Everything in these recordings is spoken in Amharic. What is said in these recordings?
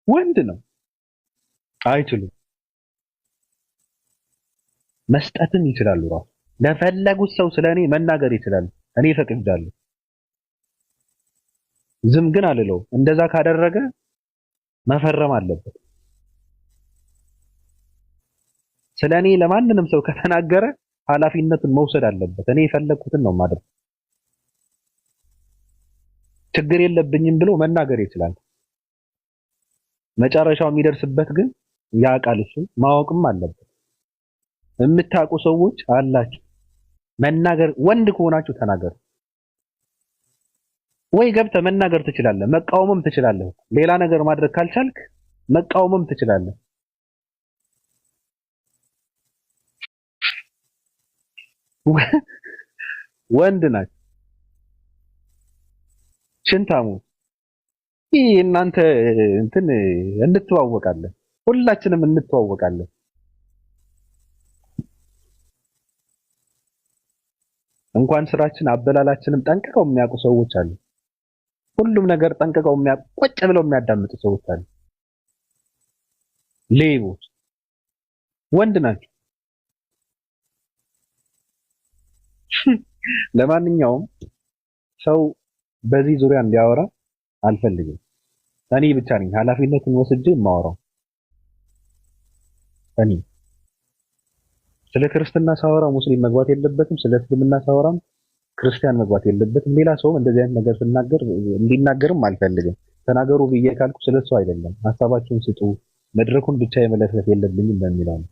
ወንድ ነው አይችሉም። መስጠትም ይችላሉ። ራሱ ለፈለጉት ሰው ስለኔ መናገር ይችላሉ። እኔ ፈቅጃለሁ። ዝም ግን አልለው። እንደዛ ካደረገ መፈረም አለበት። ስለኔ ለማንንም ሰው ከተናገረ ኃላፊነቱን መውሰድ አለበት። እኔ የፈለኩትን ነው ማድረግ። ችግር የለብኝም ብሎ መናገር ይችላል። መጨረሻው የሚደርስበት ግን ያውቃል። እሱ ማወቅም አለበት። የምታውቁ ሰዎች አላችሁ። መናገር ወንድ ከሆናችሁ ተናገሩ። ወይ ገብተህ መናገር ትችላለህ፣ መቃወምም ትችላለህ። ሌላ ነገር ማድረግ ካልቻልክ መቃወምም ትችላለህ። ወንድ ናችሁ። ሽንታሙ ይህ እናንተ እንትን እንተዋወቃለን፣ ሁላችንም እንተዋወቃለን። እንኳን ስራችን አበላላችንም ጠንቅቀው የሚያውቁ ሰዎች አሉ። ሁሉም ነገር ጠንቅቀው የሚያውቁ ቁጭ ብለው የሚያዳምጡ ሰዎች አሉ። ሌቦች ወንድ ናቸው። ለማንኛውም ሰው በዚህ ዙሪያ እንዲያወራ አልፈልግም። እኔ ብቻ ነኝ ኃላፊነቱን ወስጄ የማወራው። እኔ ስለ ክርስትና ሳወራ ሙስሊም መግባት የለበትም፣ ስለ እስልምና ሳወራም ክርስቲያን መግባት የለበትም። ሌላ ሰውም እንደዚህ አይነት ነገር ስናገር እንዲናገርም አልፈልግም። ተናገሩ ብዬ ካልኩ ስለሱ አይደለም፣ ሀሳባችሁን ስጡ፣ መድረኩን ብቻ የመለፍለፍ የለብኝም በሚለው ነው።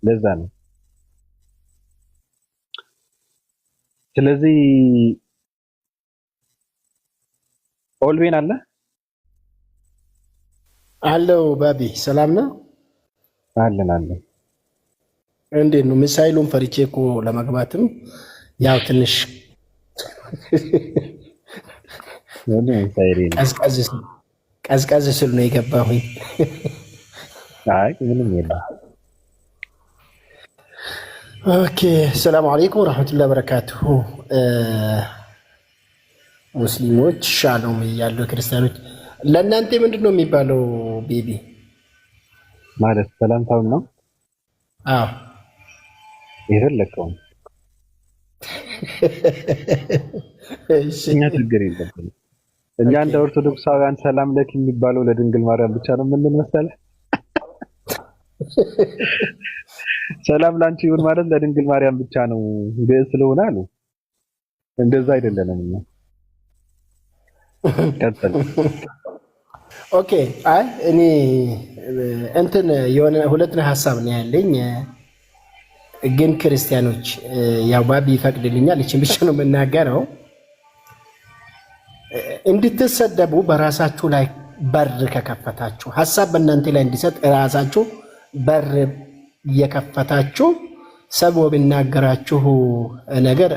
ለዛ ነው። ስለዚህ ኦልቤን አለ አለው ባቢ ሰላም ነው አለን አለን። እንዴት ነው? ሚሳይሉን ፈርቼ እኮ ለመግባትም ያው ትንሽ ቀዝቀዝ ስል ነው የገባሁኝ። አይ ምንም የለም። ኦኬ ሰላም አለይኩም ወራህመቱላሂ ወበረካቱሁ። ሙስሊሞች ሻሎም እያሉ ክርስቲያኖች ለእናንተ ምንድን ነው የሚባለው? ቤቢ ማለት ሰላምታውን ነው? አዎ የፈለከው እኛ ችግር የለብንም። እኛ እንደ ኦርቶዶክሳውያን ሰላም ለክ የሚባለው ለድንግል ማርያም ብቻ ነው የምንል መሰለህ? ሰላም ላንቺ ይሁን ማለት ለድንግል ማርያም ብቻ ነው ግዕዝ ስለሆነ አሉ። እንደዛ አይደለንም እኛ። ቀጥል። ኦኬ አይ እኔ እንትን የሆነ ሁለት ሀሳብ ነው ያለኝ፣ ግን ክርስቲያኖች ያው ባቢ ይፈቅድልኛል፣ እቺን ብቻ ነው የምናገረው። እንድትሰደቡ በራሳችሁ ላይ በር ከከፈታችሁ፣ ሀሳብ በእናንተ ላይ እንዲሰጥ ራሳችሁ በር እየከፈታችሁ ሰው በሚናገራችሁ ነገር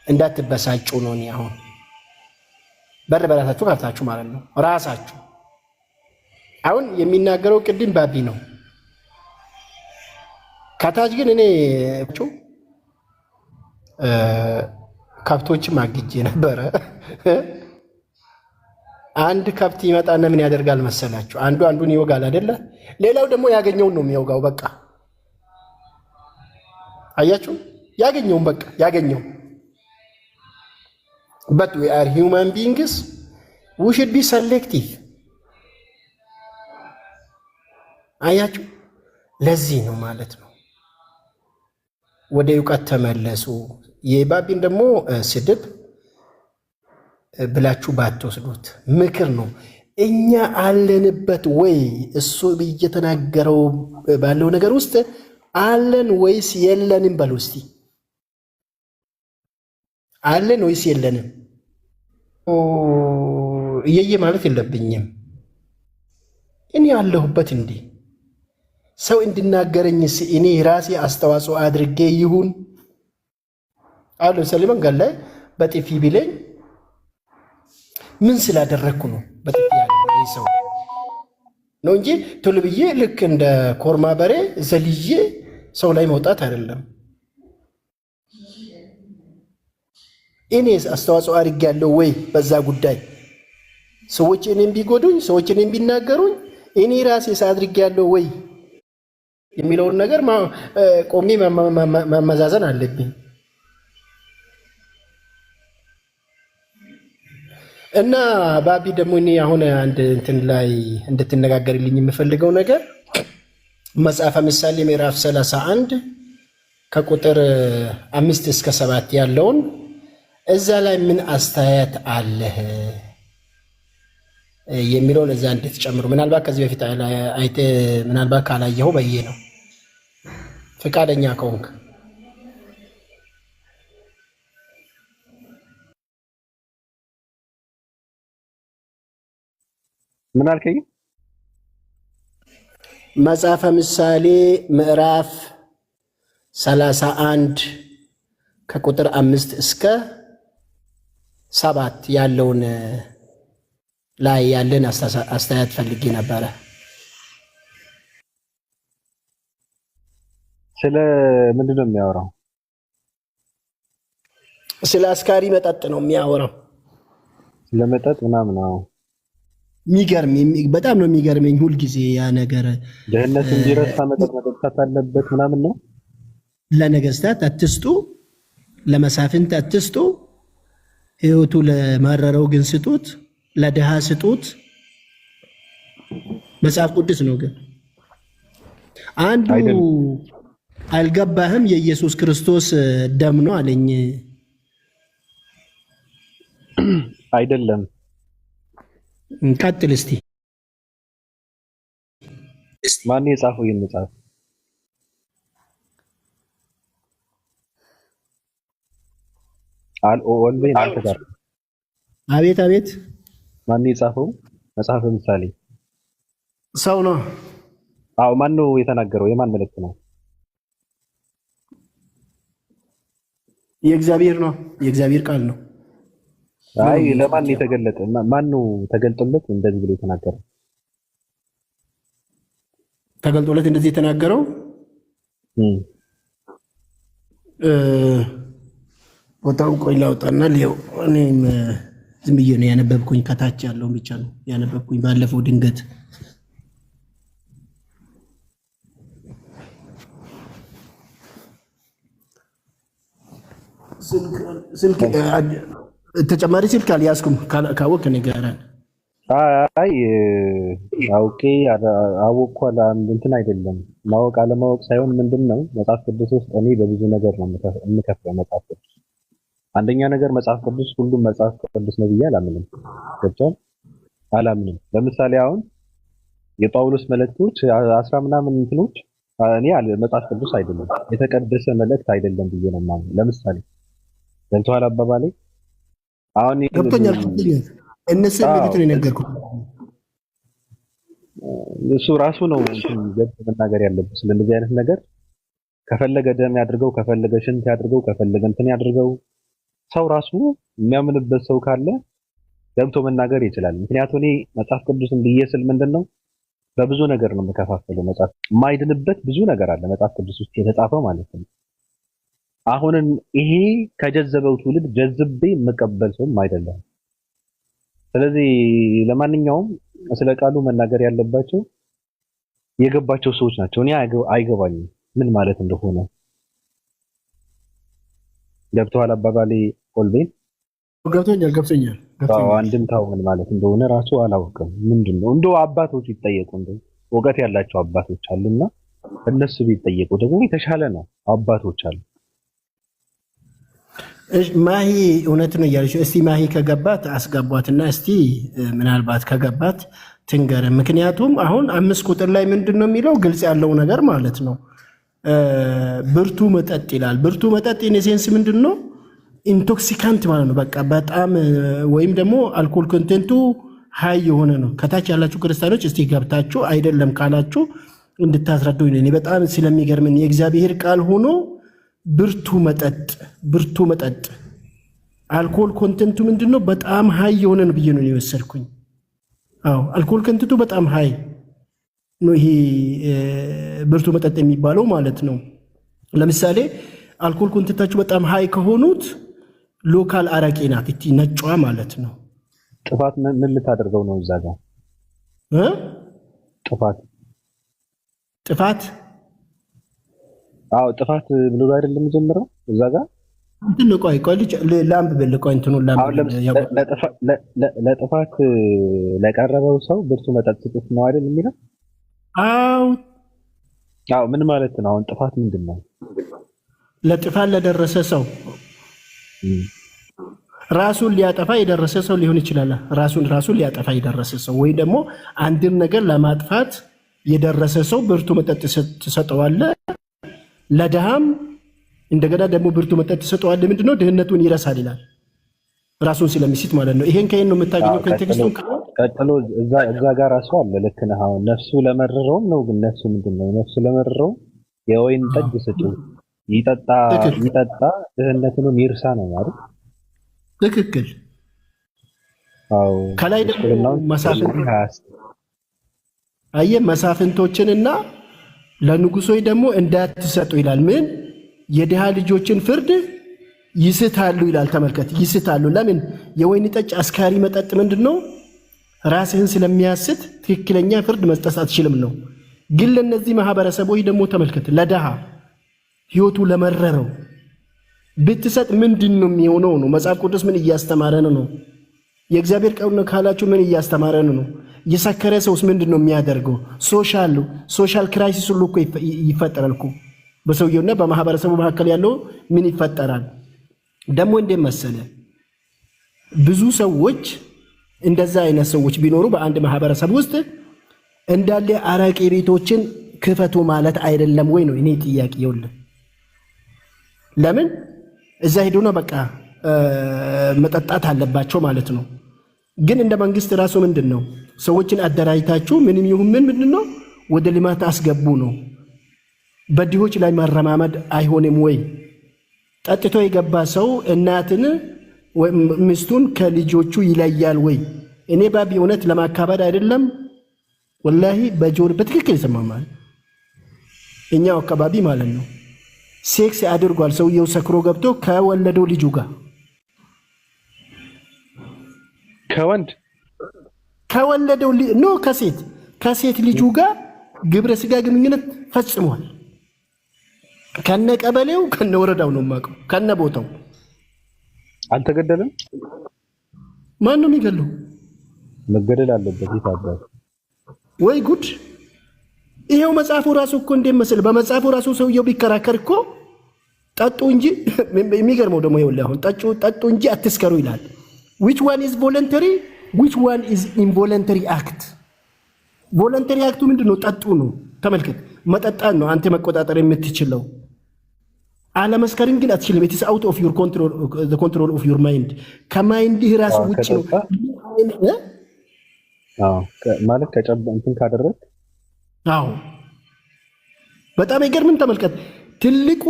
እንዳትበሳጩ ነው። እኔ አሁን በር በራሳችሁ ከፍታችሁ ማለት ነው። ራሳችሁ አሁን የሚናገረው ቅድም ባቢ ነው። ከታች ግን እኔ ከብቶችም አግጄ ነበረ። አንድ ከብት ይመጣና ምን ያደርጋል መሰላችሁ? አንዱ አንዱን ይወጋል አይደለ? ሌላው ደግሞ ያገኘውን ነው የሚወጋው። በቃ አያችሁ፣ ያገኘውን በቃ ያገኘው። but we are human beings, we should be selective። አያችሁ፣ ለዚህ ነው ማለት ነው። ወደ እውቀት ተመለሱ። የባቢን ደግሞ ስድብ ብላችሁ ባትወስዱት ምክር ነው። እኛ አለንበት ወይ? እሱ እየተናገረው ባለው ነገር ውስጥ አለን ወይስ የለንም? በሉ እስቲ አለን ወይስ የለንም? እየየ ማለት የለብኝም እኔ አለሁበት። እንዴ ሰው እንድናገረኝስ እኔ ራሴ አስተዋጽኦ አድርጌ ይሁን አሉ። ሰሊማን ጋር ላይ በጥፊ ቢለኝ ምን ስላደረግኩ ነው በጥፊ ያለው ሰው ነው እንጂ ቶሎ ብዬ ልክ እንደ ኮርማ በሬ ዘልዬ ሰው ላይ መውጣት አይደለም። እኔስ አስተዋጽኦ አድርጌያለሁ ወይ በዛ ጉዳይ? ሰዎች እኔን ቢጎዱኝ፣ ሰዎች እኔን ቢናገሩኝ እኔ ራሴ ሳድርግ ያለው ወይ የሚለውን ነገር ቆሜ ማመዛዘን አለብኝ። እና ባቢ ደግሞ እኔ አሁን አንድ እንትን ላይ እንድትነጋገርልኝ የምፈልገው ነገር መጽሐፈ ምሳሌ ምዕራፍ 31 ከቁጥር 5 እስከ 7 ያለውን እዛ ላይ ምን አስተያየት አለህ የሚለውን እዛ እንድትጨምሩ። ምናልባት ከዚህ በፊት አይተህ ምናልባት ካላየኸው በየ ነው ፈቃደኛ ከሆንክ ምን አልከኝ? መጽሐፈ ምሳሌ ምዕራፍ 31 ከቁጥር 5 እስከ 7 ያለውን ላይ ያለን አስተያየት ፈልጌ ነበረ። ስለ ምንድን ነው የሚያወራው? ስለ አስካሪ መጠጥ ነው የሚያወራው። ስለ መጠጥ ምናምን ነው። በጣም ነው የሚገርመኝ ሁልጊዜ ያ ነገር። ድህነት እንዲረሳ መጠጥ መጠጣት አለበት ምናምን ነው። ለነገስታት አትስጡ፣ ለመሳፍንት አትስጡ፣ ሕይወቱ ለማረረው ግን ስጡት፣ ለድሃ ስጡት። መጽሐፍ ቅዱስ ነው። ግን አንዱ አልገባህም የኢየሱስ ክርስቶስ ደም ነው አለኝ። አይደለም። ቀጥል እስቲ። ማን የጻፈው ይህን መጽሐፍ? ወልቤ አንተ ጋር። አቤት አቤት። ማን የጻፈው መጽሐፈ ምሳሌ? ሰው ነው። አዎ። ማን ነው የተናገረው? የማን መልእክት ነው? የእግዚአብሔር ነው። የእግዚአብሔር ቃል ነው። አይ ለማን የተገለጠ? ማን ነው ተገልጦለት እንደዚህ ብሎ የተናገረው? ተገልጦለት እንደዚህ የተናገረው ቦታውን ቆይ ላውጣና ሊው። እኔም ዝም ብዬ ነው ያነበብኩኝ። ከታች ያለውን ብቻ ነው ያነበብኩኝ። ባለፈው ድንገት ስልክ ተጨማሪ ስልክ አልያዝኩም። ካወቅ ንገረን። አይ አውቄ አወቅኩ እንትን አይደለም። ማወቅ አለማወቅ ሳይሆን ምንድነው መጽሐፍ ቅዱስ ውስጥ እኔ በብዙ ነገር ነው የምከፍለው። መጽሐፍ ቅዱስ አንደኛ ነገር መጽሐፍ ቅዱስ ሁሉም መጽሐፍ ቅዱስ ነው ብዬ አላምንም። ገብቶሃል? አላምንም። ለምሳሌ አሁን የጳውሎስ መልእክቶች 10 ምናምን እንትኖች እኔ መጽሐፍ ቅዱስ አይደለም የተቀደሰ መልእክት አይደለም ብዬ ነው የማምነው። ለምሳሌ ገብቶሃል አባባሌ? አሁን ገብቶኛል። እነሱ የሚሉት ነው የነገርኩት። እሱ ራሱ ነው ገብቶ መናገር ያለበት ስለዚህ አይነት ነገር። ከፈለገ ደም ያድርገው፣ ከፈለገ ሽንት ያድርገው፣ ከፈለገ እንትን ያድርገው። ሰው ራሱ የሚያምንበት ሰው ካለ ገብቶ መናገር ይችላል። ምክንያቱም እኔ መጽሐፍ ቅዱስን ብዬ ስል ምንድነው በብዙ ነገር ነው የምከፋፈለው። መጽሐፍ የማይድንበት ብዙ ነገር አለ መጽሐፍ ቅዱስ ውስጥ የተጻፈው ማለት ነው። አሁንን ይሄ ከጀዘበው ትውልድ ጀዝቤ የምቀበል ሰውም አይደለም። ስለዚህ ለማንኛውም ስለ ቃሉ መናገር ያለባቸው የገባቸው ሰዎች ናቸው። እኔ አይገባኝም ምን ማለት እንደሆነ። ገብቶሃል አባባሌ? ቆልቤን ገብቶኛል። አንድምታው ምን ማለት እንደሆነ ራሱ አላውቅም። ምንድነው እንደው አባቶች ይጠየቁ፣ እንደው እውቀት ያላቸው አባቶች አሉና እነሱ ቢጠየቁ ደግሞ የተሻለ ነው። አባቶች አሉ። ማሂ እውነት ነው እያለች እስቲ ማሂ ከገባት አስገቧትና እስቲ ምናልባት ከገባት ትንገር። ምክንያቱም አሁን 5 ቁጥር ላይ ምንድን ነው የሚለው ግልጽ ያለው ነገር ማለት ነው። ብርቱ መጠጥ ይላል። ብርቱ መጠጥ ኢንሴንስ ምንድን ነው? ኢንቶክሲካንት ማለት ነው። በቃ በጣም ወይም ደግሞ አልኮል ኮንቴንቱ ሀይ የሆነ ነው። ከታች ያላችሁ ክርስቲያኖች እስቲ ገብታችሁ አይደለም ካላችሁ እንድታስረዱኝ ነው። እኔ በጣም ስለሚገርምን የእግዚአብሔር ቃል ሆኖ ብርቱ መጠጥ አልኮል ኮንቴንቱ ምንድን ነው? በጣም ሀይ የሆነ ነው ብዬ ነው የወሰድኩኝ። አዎ አልኮል ኮንቴንቱ በጣም ሀይ ነው። ይሄ ብርቱ መጠጥ የሚባለው ማለት ነው። ለምሳሌ አልኮል ኮንቴንታችሁ በጣም ሀይ ከሆኑት ሎካል አረቄ ናት፣ ነጯ ማለት ነው። ጥፋት ምን ልታደርገው ነው እዛ ጋር? ጥፋት አዎ ጥፋት ብሎ አይደለም ጀምረው እዛ ጋር እንትን ቆይ ላምብብል ቆይ እንትኑን ለጥፋት ለቀረበው ሰው ብርቱ መጠጥ ስጡት ነው አይደል የሚለው? አዎ ምን ማለት ነው? አሁን ጥፋት ምንድን ነው? ለጥፋት ለደረሰ ሰው ራሱን ሊያጠፋ የደረሰ ሰው ሊሆን ይችላል። ራሱን ሊያጠፋ የደረሰ ሰው ወይ ደግሞ አንድን ነገር ለማጥፋት የደረሰ ሰው ብርቱ መጠጥ ትሰጠዋለህ። ለድሃም እንደገና ደግሞ ብርቱ መጠጥ ትሰጠዋለህ። ምንድነው? ድህነቱን ይረሳል ይላል። ራሱን ስለሚስት ማለት ነው። ይሄን ከየት ነው የምታገኘው? ከቴክስቱን ቀጥሎ እዛ ጋር ራሱ አለ። ልክ ነህ። አሁን ነፍሱ ለመረረው ነው። ግን ነፍሱ ምንድነው? ነፍሱ ለመረረው የወይን ጠጅ ስጡ ይጠጣ ድህነቱን ይርሳ ነው ማለት ትክክል። አዎ ከላይ ደግሞ መሳፍንቶችንና ለንጉሶች ደግሞ እንዳትሰጡ ይላል። ምን የድሃ ልጆችን ፍርድ ይስታሉ ይላል። ተመልከት፣ ይስታሉ። ለምን? የወይን ጠጅ አስካሪ መጠጥ ምንድን ነው? ራስህን ስለሚያስት ትክክለኛ ፍርድ መስጠት አትችልም ነው። ግን ለነዚህ ማህበረሰቦች ደግሞ ተመልከት፣ ለድሃ ህይወቱ ለመረረው ብትሰጥ ምንድን ነው የሚሆነው ነው? መጽሐፍ ቅዱስ ምን እያስተማረን ነው? የእግዚአብሔር ቃል ነው ካላችሁ ምን እያስተማረን ነው? የሰከረ ሰውስ ምንድን ነው የሚያደርገው? ሶሻል ክራይሲስ ሁሉ እኮ ይፈጠራል እኮ በሰውየውና በማህበረሰቡ መካከል ያለው ምን ይፈጠራል? ደግሞ እንዴት መሰለ፣ ብዙ ሰዎች እንደዛ አይነት ሰዎች ቢኖሩ በአንድ ማህበረሰብ ውስጥ እንዳለ አረቄ ቤቶችን ክፈቱ ማለት አይደለም ወይ ነው እኔ ጥያቄ። ይኸውልህ ለምን እዛ ሄዶ ነው በቃ መጠጣት አለባቸው ማለት ነው። ግን እንደ መንግስት ራሱ ምንድን ነው ሰዎችን አደራጅታችሁ ምንም ይሁን ምንድን ነው ወደ ልማት አስገቡ ነው። በድሆች ላይ ማረማመድ አይሆንም ወይ? ጠጥቶ የገባ ሰው እናትን ሚስቱን ከልጆቹ ይለያል ወይ? እኔ ባቢ እውነት ለማካበድ አይደለም ወላሂ በጆር በትክክል ይሰማማል። እኛው አካባቢ ማለት ነው ሴክስ አድርጓል ሰውየው ሰክሮ ገብቶ ከወለደው ልጁ ጋር ከወለደው ከሴት ልጁ ጋር ግብረ ስጋ ግንኙነት ፈጽሟል። ከነ ቀበሌው ከነ ወረዳው ነው የማውቀው፣ ከነ ቦታው። አልተገደለም? ማን ነው የሚገለው? መገደል አለበት ይታባል ወይ ጉድ! ይሄው መጽሐፉ ራሱ እኮ እንደምመስል በመጽሐፉ ራሱ ሰውየው ቢከራከር እኮ ጠጡ እንጂ የሚገርመው ደግሞ ይኸውልህ አሁን ጠጡ እንጂ አትስከሩ ይላል። which one is voluntary which one is involuntary act? ቮለንተሪ አክቱ ምንድነው? ጠጡ ነው። ተመልከት፣ መጠጣን ነው አንተ መቆጣጠር የምትችለው። አለመስከርን ግን አትችልም። it is out of your control, the control of your mind። ከማይንድህ ራሱ ውጪ ነው ማለት ከጨብ እንትን ካደረግ አዎ በጣም ይገርምን። ተመልከት፣ ትልቁ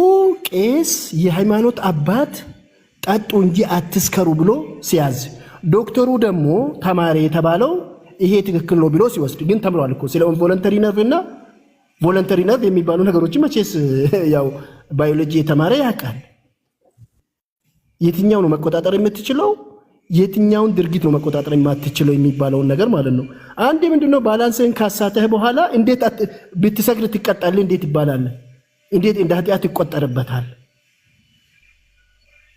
ቄስ የሃይማኖት አባት ጠጡ እንጂ አትስከሩ ብሎ ሲያዝ፣ ዶክተሩ ደግሞ ተማሪ የተባለው ይሄ ትክክል ነው ብሎ ሲወስድ፣ ግን ተምሯል እኮ ስለ ቮለንተሪ ነርቭ እና ቮለንተሪ ነርቭ የሚባሉ ነገሮችን መቼስ ያው ባዮሎጂ የተማረ ያውቃል። የትኛው ነው መቆጣጠር የምትችለው የትኛውን ድርጊት ነው መቆጣጠር የማትችለው የሚባለውን ነገር ማለት ነው። አንዴ ምንድነው ባላንስን ካሳተህ በኋላ እንዴት ብትሰግድ ትቀጣለህ? እንዴት ይባላል? እንዴት እንደ ኃጢአት ይቆጠርበታል?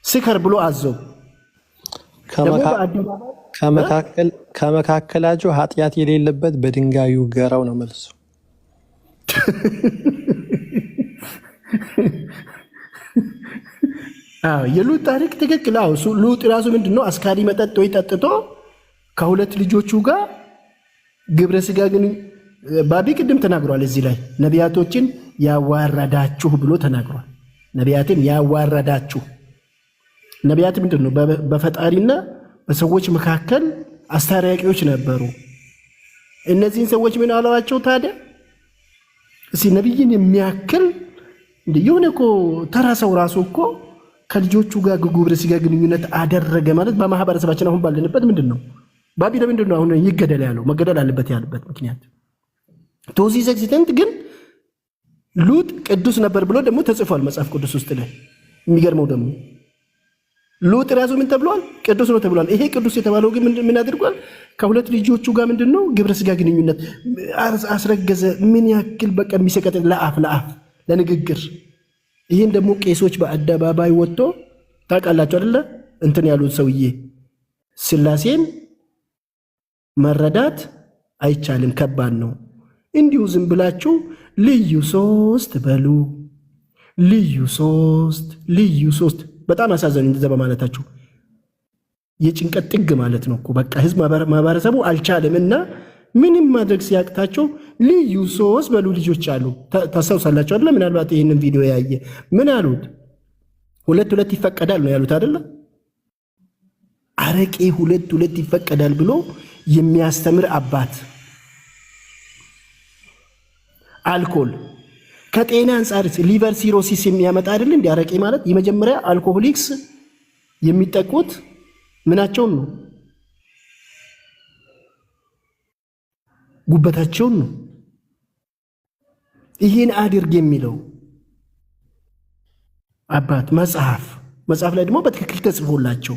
ስከር ብሎ አዘው ከመካከላቸው ኃጢአት የሌለበት በድንጋዩ ገራው ነው መልሱ። የሉጥ ታሪክ ትክክል። ሉጥ ራሱ ምንድነው አስካሪ መጠጥ ወይ ጠጥቶ ከሁለት ልጆቹ ጋር ግብረ ስጋ ግን ባቢ ቅድም ተናግሯል። እዚህ ላይ ነቢያቶችን ያዋረዳችሁ ብሎ ተናግሯል። ነቢያትን ያዋረዳችሁ። ነቢያት ምንድነው በፈጣሪና በሰዎች መካከል አስታራቂዎች ነበሩ። እነዚህን ሰዎች ምን አለዋቸው ታዲያ? እስኪ ነቢይን የሚያክል የሆነ እኮ ተራ ሰው ራሱ እኮ ከልጆቹ ጋር ግብረ ስጋ ግንኙነት አደረገ ማለት በማህበረሰባችን አሁን ባለንበት ምንድን ነው ባቢ ለምንድን ነው አሁን ይገደል ያለው? መገደል አለበት ያለበት ምክንያት ቶዚስ ኤግዚስተንት። ግን ሉጥ ቅዱስ ነበር ብሎ ደግሞ ተጽፏል መጽሐፍ ቅዱስ ውስጥ ላይ። የሚገርመው ደግሞ ሉጥ ራሱ ምን ተብሏል? ቅዱስ ነው ተብሏል። ይሄ ቅዱስ የተባለው ግን ምን አድርጓል? ከሁለት ልጆቹ ጋር ምንድነው ግብረ ስጋ ግንኙነት አስረገዘ። ምን ያክል በቃ የሚሰቀጥ ለአፍ ለንግግር። ይህን ደግሞ ቄሶች በአደባባይ ወጥቶ ታውቃላችሁ አይደለ? እንትን ያሉት ሰውዬ ስላሴን መረዳት አይቻልም፣ ከባድ ነው። እንዲሁ ዝም ብላችሁ ልዩ ሶስት በሉ፣ ልዩ ሶስት። በጣም አሳዘኑ እንደዛ በማለታችሁ። የጭንቀት ጥግ ማለት ነው እኮ በቃ ህዝብ ማህበረሰቡ አልቻለም እና ምንም ማድረግ ሲያቅታቸው ልዩ ሶስት በሉ ልጆች አሉ። ታስታውሳላችሁ አይደለ? ምናልባት ይህንን ቪዲዮ ያየ ምን አሉት? ሁለት ይፈቀዳል ነው ያሉት አይደለ? አረቄ ሁለት ይፈቀዳል ብሎ የሚያስተምር አባት። አልኮል ከጤና አንጻር ሊቨር ሲሮሲስ የሚያመጣ አይደል? እንዲ አረቄ ማለት የመጀመሪያ አልኮሆሊክስ የሚጠቁት ምናቸውን ነው? ጉበታቸውን ነው። ይህን አድርግ የሚለው አባት መጽሐፍ ላይ ደግሞ በትክክል ተጽፎላቸው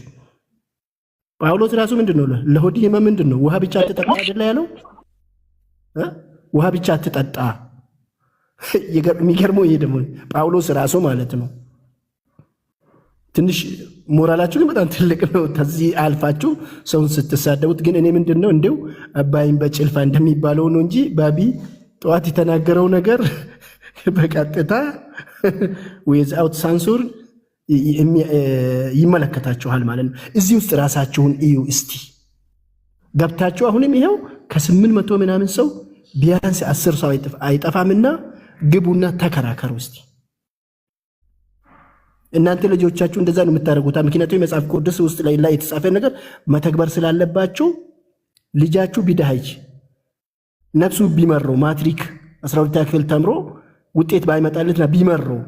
ጳውሎስ ራሱ ምንድን ነው ለሆድ ህመም ምንድን ነው ውሃ ብቻ አትጠጣ አይደለ ያለው? ውሃ ብቻ አትጠጣ። የሚገርመው ይሄ ደግሞ ጳውሎስ ራሱ ማለት ነው። ትንሽ ሞራላችሁ ግን በጣም ትልቅ ነው። ከዚህ አልፋችሁ ሰውን ስትሳደቡት። ግን እኔ ምንድን ነው እንደው አባይን በጭልፋ እንደሚባለው ነው እንጂ ባቢ ጠዋት የተናገረው ነገር በቀጥታ ዊዝአውት ሳንሱር ይመለከታችኋል ማለት ነው። እዚህ ውስጥ ራሳችሁን እዩ እስቲ ገብታችሁ። አሁንም ይሄው ከ800 ምናምን ሰው ቢያንስ 10 ሰው አይጠፋምና ግቡና ተከራከሩ እስቲ። እናንተ ልጆቻችሁ እንደዛ ነው የምታደርጉት። ምክንያቱም የመጽሐፍ ቅዱስ ውስጥ ላይ የተጻፈ ነገር መተግበር ስላለባችሁ ልጃችሁ ቢዳሃይች ነፍሱ ቢመረው ማትሪክ 12ኛ ክፍል ተምሮ ውጤት ባይመጣለትና ቢመረው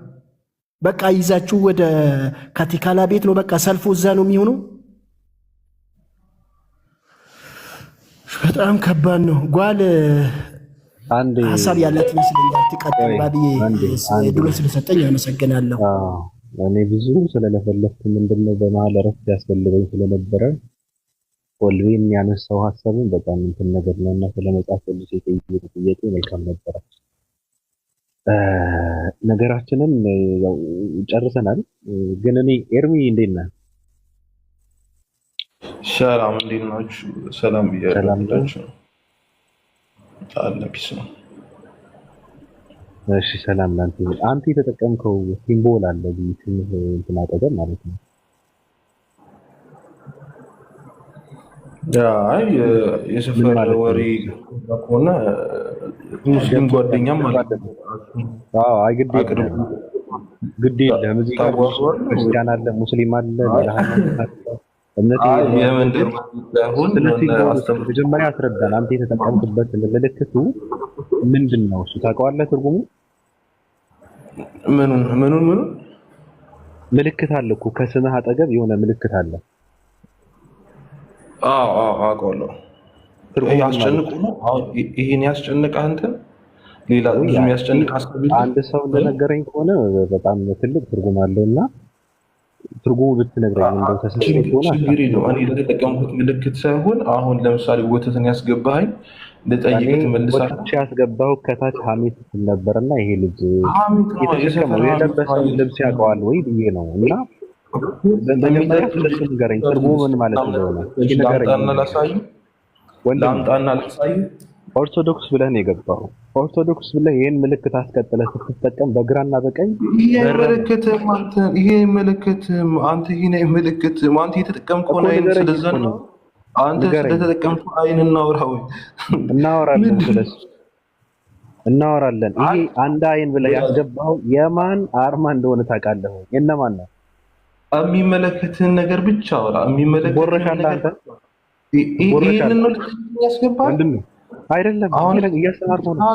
በቃ ይዛችሁ ወደ ካቲካላ ቤት ነው በቃ ሰልፉ እዛ ነው የሚሆነው። በጣም ከባድ ነው። ጓል አንድ ሐሳብ ያላት ይመስለኛል። ትቀጥል ባብዬ ድሎ ስለሰጠኝ አመሰግናለሁ። እኔ ብዙ ስለለፈለፍኩ ምንድነው በመሀል እረፍት ያስፈልገኝ ስለነበረ ወልቤን ያነሳው ሐሳቡን በጣም እንትን ነገር ነውና ስለመጻፍ ልጅ የጠየቁት ጥያቄ መልካም ነበረ። ነገራችንን ያው ጨርሰናል። ግን እኔ ኤርሚ እንዴት ነህ? ሰላም እንዴት ናችሁ? ሰላም ብያለሁ። አለ ፒስ ነው። እሺ ሰላም ላንተ። አንተ የተጠቀምከው ሲምቦል አለ ትንሽ እንትን አጠገብ ማለት ነው። አይ የሰፈር ወሬ ከሆነ ሙስሊም ጓደኛም ማለት ነው። አዎ አይ ግድ የለም እዚህ ጋር ክርስቲያን አለ፣ ሙስሊም አለ፣ መጀመሪያ አስረዳን። አንተ የተጠቀምክበት ምልክቱ ምንድን ነው? እሱ ታውቀዋለህ ትርጉሙ? ምኑን ምልክት አለ እኮ ከስምህ አጠገብ የሆነ ምልክት አለ። አውቀዋለሁ። ያስጨንቁ ነው። ይሄን ያስጨንቅህ አንተን ሌላ ብዙ የሚያስጨንቅ አንድ ሰው እንደነገረኝ ከሆነ በጣም ትልቅ ትርጉም አለውና ትርጉሙ ብትነግረኝ እንደው ተሰጥቶ ሆነ ችግር የለውም። እኔ ለተጠቀምኩት ምልክት ሳይሆን አሁን ለምሳሌ ወተትን ያስገባኸኝ ልጠይቅህ ትመልሳለህ። ወተት ያስገባው ከታች ሐሜት ነበርና ይሄ ልጅ የተሸከመው የለበሰው ልብስ ያውቀዋል ወይ ብዬ ነው። እና በመጀመሪያ ስለሱ ንገረኝ ትርጉሙ ምን ማለት እንደሆነ ላምጣና ላሳይህ። ኦርቶዶክስ ብለህ ነው የገባው። ኦርቶዶክስ ብለህ ይሄን ምልክት አስቀጥለህ ስትጠቀም በግራና በቀኝ ይሄ ምልክት አንተ የተጠቀምከው አይን ስለዛ ነው። አንተ ስለተጠቀምከው አይን እናወራለን። ይሄ አንድ አይን ብለህ ያስገባው የማን አርማ እንደሆነ ታውቃለህ? የነማን ነው? የሚመለከትህን ነገር ብቻ አውራ። ቦረሻለህ አንተ ይሄንን ነው ያስገባው አይደለም። እያስተማርኩህ ነው።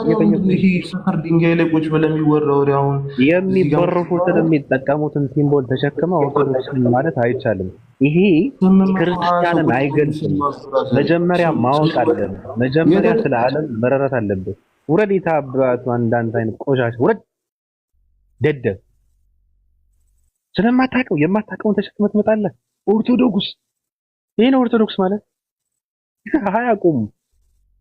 ይሄ ሰፈር ድንጋይ ላይ ቁጭ ብለህ የሚወራው ወሬ አሁን የሚበርፉትን የሚጠቀሙትን ሲምቦል ተሸክመው ኦርቶዶክስ ማለት አይቻልም። ይሄ ክርስቲያንን አይገልጽም። መጀመሪያ ማወቅ አለብህ። መጀመሪያ ስለ ዓለም መረዳት አለብህ። ውረድ የታባቱ አንዳንድ አይነት ቆሻሻ ውረድ ደደብ። ስለማታውቀው የማታውቀውን ተሸክመህ ትመጣለህ። ኦርቶዶክስ ይሄ ነው ኦርቶዶክስ ማለት አያውቁም።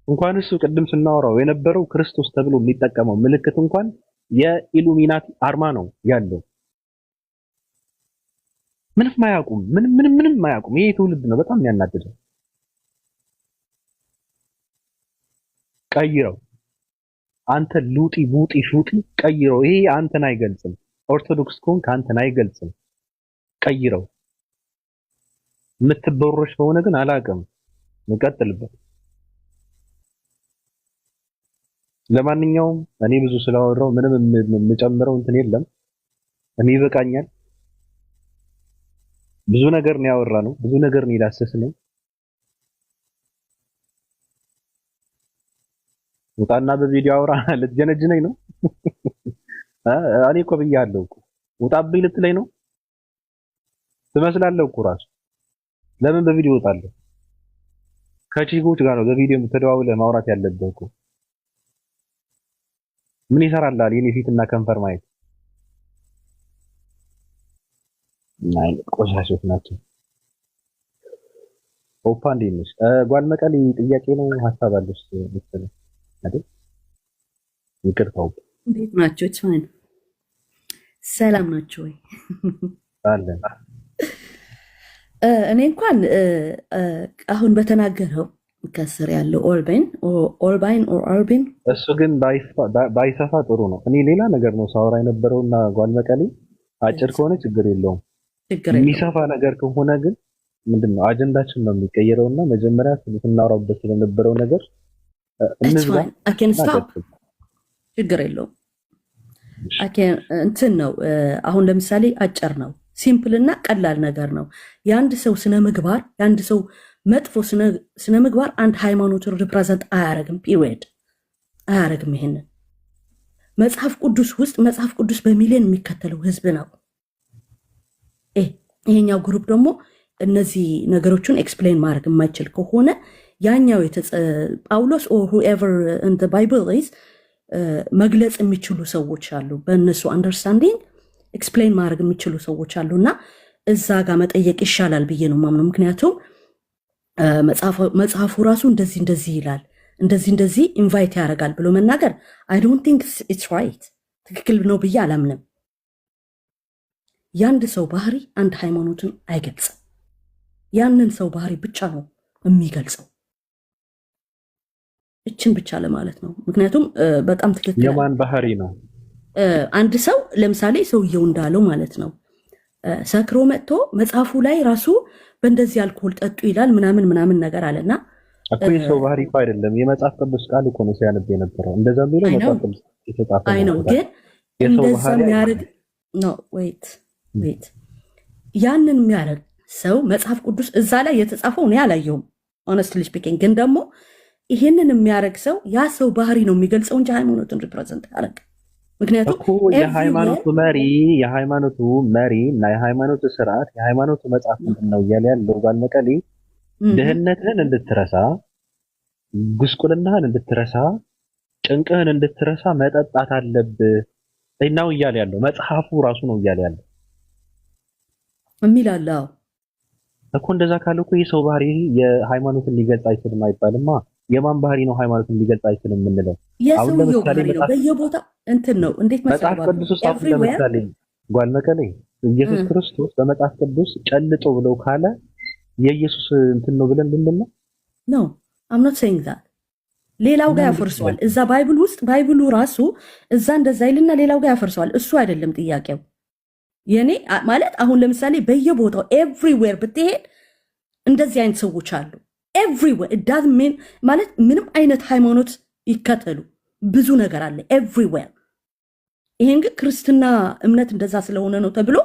እንኳን እሱ ቅድም ስናወራው የነበረው ክርስቶስ ተብሎ የሚጠቀመው ምልክት እንኳን የኢሉሚናቲ አርማ ነው ያለው። ምንም አያውቁም። ምንም አያውቁም። ይሄ ትውልድ ነው በጣም የሚያናድደው። ቀይረው አንተ ሉጢ ቡጢ ሹጢ ቀይረው። ይሄ አንተን አይገልጽም። ኦርቶዶክስ ከሆንክ አንተን አይገልጽም። ቀይረው። የምትበሮሽ ከሆነ ግን አላውቅም። እንቀጥልበት። ለማንኛውም እኔ ብዙ ስላወራው ምንም የምጨምረው እንትን የለም። እኔ ይበቃኛል። ብዙ ነገር ነው ያወራነው። ብዙ ነገር ነው የዳሰስነው። ውጣና በቪዲዮ አውራ ልትጀነጅነኝ ነው? እኔ እኮ ብያለሁ እኮ ውጣብኝ ልትለኝ ነው? ትመስላለህ እኮ ራሱ። ለምን በቪዲዮ እወጣለሁ? ከቺጎች ጋር ነው በቪዲዮ ተደዋውለህ ማውራት ያለብህ እኮ። ምን ይሰራልሃል የኔ ፊትና ከንፈር ማየት? ናይ ቆሻሾች ናቸው። ኦፓ እንዴት ነሽ? ጓል መቀሌ ጥያቄ ነው ሀሳብ አለሽ መሰለኝ አይደል? ይቅርታው እንዴት ናችሁ? ቻን ሰላም ናችሁ ወይ? አለን። እኔ እንኳን አሁን በተናገረው ከስር ያለው ኦልባይን እሱ ግን ባይሰፋ ጥሩ ነው። እኔ ሌላ ነገር ነው ሳወራ የነበረውና ጓል መቀሌ አጭር ከሆነ ችግር የለውም። የሚሰፋ ነገር ከሆነ ግን ምንድነው አጀንዳችን ነው የሚቀየረውና መጀመሪያ ስናወራበት ስለነበረው ነገር ችግር የለውም። እንትን ነው አሁን ለምሳሌ አጭር ነው፣ ሲምፕል እና ቀላል ነገር ነው። የአንድ ሰው ስነ ምግባር የአንድ ሰው መጥፎ ስነ ምግባር አንድ ሃይማኖትን ሪፕሬዘንት አያረግም። ፒሪየድ አያረግም። ይሄንን መጽሐፍ ቅዱስ ውስጥ መጽሐፍ ቅዱስ በሚሊዮን የሚከተለው ህዝብ ነው። ይሄኛው ግሩፕ ደግሞ እነዚህ ነገሮችን ኤክስፕሌን ማድረግ የማይችል ከሆነ ያኛው ጳውሎስ ኦር ሁኤቨር ኢን ዘ ባይብል ኢዝ መግለጽ የሚችሉ ሰዎች አሉ። በእነሱ አንደርስታንዲንግ ኤክስፕሌን ማድረግ የሚችሉ ሰዎች አሉ እና እዛ ጋር መጠየቅ ይሻላል ብዬ ነው ማምነው። ምክንያቱም መጽሐፉ ራሱ እንደዚህ ይላል እንደዚህ ኢንቫይት ያደርጋል ብሎ መናገር አይ ዶንት ቲንክ ኢትስ ራይት፣ ትክክል ነው ብዬ አላምንም። ያንድ ሰው ባህሪ አንድ ሃይማኖትን አይገልጽም። ያንን ሰው ባህሪ ብቻ ነው የሚገልጸው። እችን ብቻ ለማለት ነው። ምክንያቱም በጣም ትክክል የማን ባህሪ ነው? አንድ ሰው ለምሳሌ ሰውየው እንዳለው ማለት ነው ሰክሮ መጥቶ መጽሐፉ ላይ ራሱ በእንደዚህ አልኮል ጠጡ ይላል ምናምን ነገር አለና እኮ የሰው ባህሪ እኮ አይደለም። የመጽሐፍ ቅዱስ ቃል እኮ ነው ሲያነብ የነበረው። እንደዛ ቢለው መጽሐፍ ቅዱስ የተጻፈ ነው። አይ ነው ግን እንደዛ የሚያደርግ ነው። ዌት ያንን የሚያደርግ ሰው መጽሐፍ ቅዱስ እዛ ላይ የተጻፈው እኔ አላየሁም ሆነስትሊ ስፒኪንግ። ግን ደግሞ ይሄንን የሚያደርግ ሰው ያ ሰው ባህሪ ነው የሚገልጸው እንጂ ሃይማኖትን ሪፕሬዘንት ያደርግ። ምክንያቱም የሃይማኖቱ መሪ እና የሃይማኖቱ ስርዓት የሃይማኖቱ መጽሐፍ ምንድን ነው እያለ ያለው ጓል መቀሌ ድህነትህን እንድትረሳ፣ ጉስቁልናህን እንድትረሳ፣ ጭንቅህን እንድትረሳ መጠጣት አለብህ ነው እያለ ያለው። መጽሐፉ ራሱ ነው እያለ ያለው የሚላለው እኮ። እንደዛ ካለ እኮ የሰው ባህሪ የሃይማኖትን ሊገልጽ አይችልም አይባልማ። የማን ባህሪ ነው ሃይማኖትን ሊገልጽ አይችልም የምንለው? የሰውየው ባህሪ ነው። በየቦታው እንትን ነው። እንዴት መጽሐፍ ቅዱስ ውስጥ አሁን ለምሳሌ ጓል መቀሌ ኢየሱስ ክርስቶስ በመጽሐፍ ቅዱስ ጨልጦ ብለው ካለ የኢየሱስ እንትን ነው ብለን ልንል ነው? ኖ አም ኖት ሴይንግ ዛት። ሌላው ጋር ያፈርሰዋል። እዛ ባይብል ውስጥ ባይብሉ ራሱ እዛ እንደዛ ይልና ሌላው ጋር ያፈርሰዋል። እሱ አይደለም ጥያቄው። የኔ ማለት አሁን ለምሳሌ በየቦታው ኤቭሪዌር ብትሄድ እንደዚህ አይነት ሰዎች አሉ። ኤቭሪዌር ዳዝ ሚን ማለት ምንም አይነት ሃይማኖት ይከተሉ ብዙ ነገር አለ ኤቭሪዌር። ይሄን ግን ክርስትና እምነት እንደዛ ስለሆነ ነው ተብሎ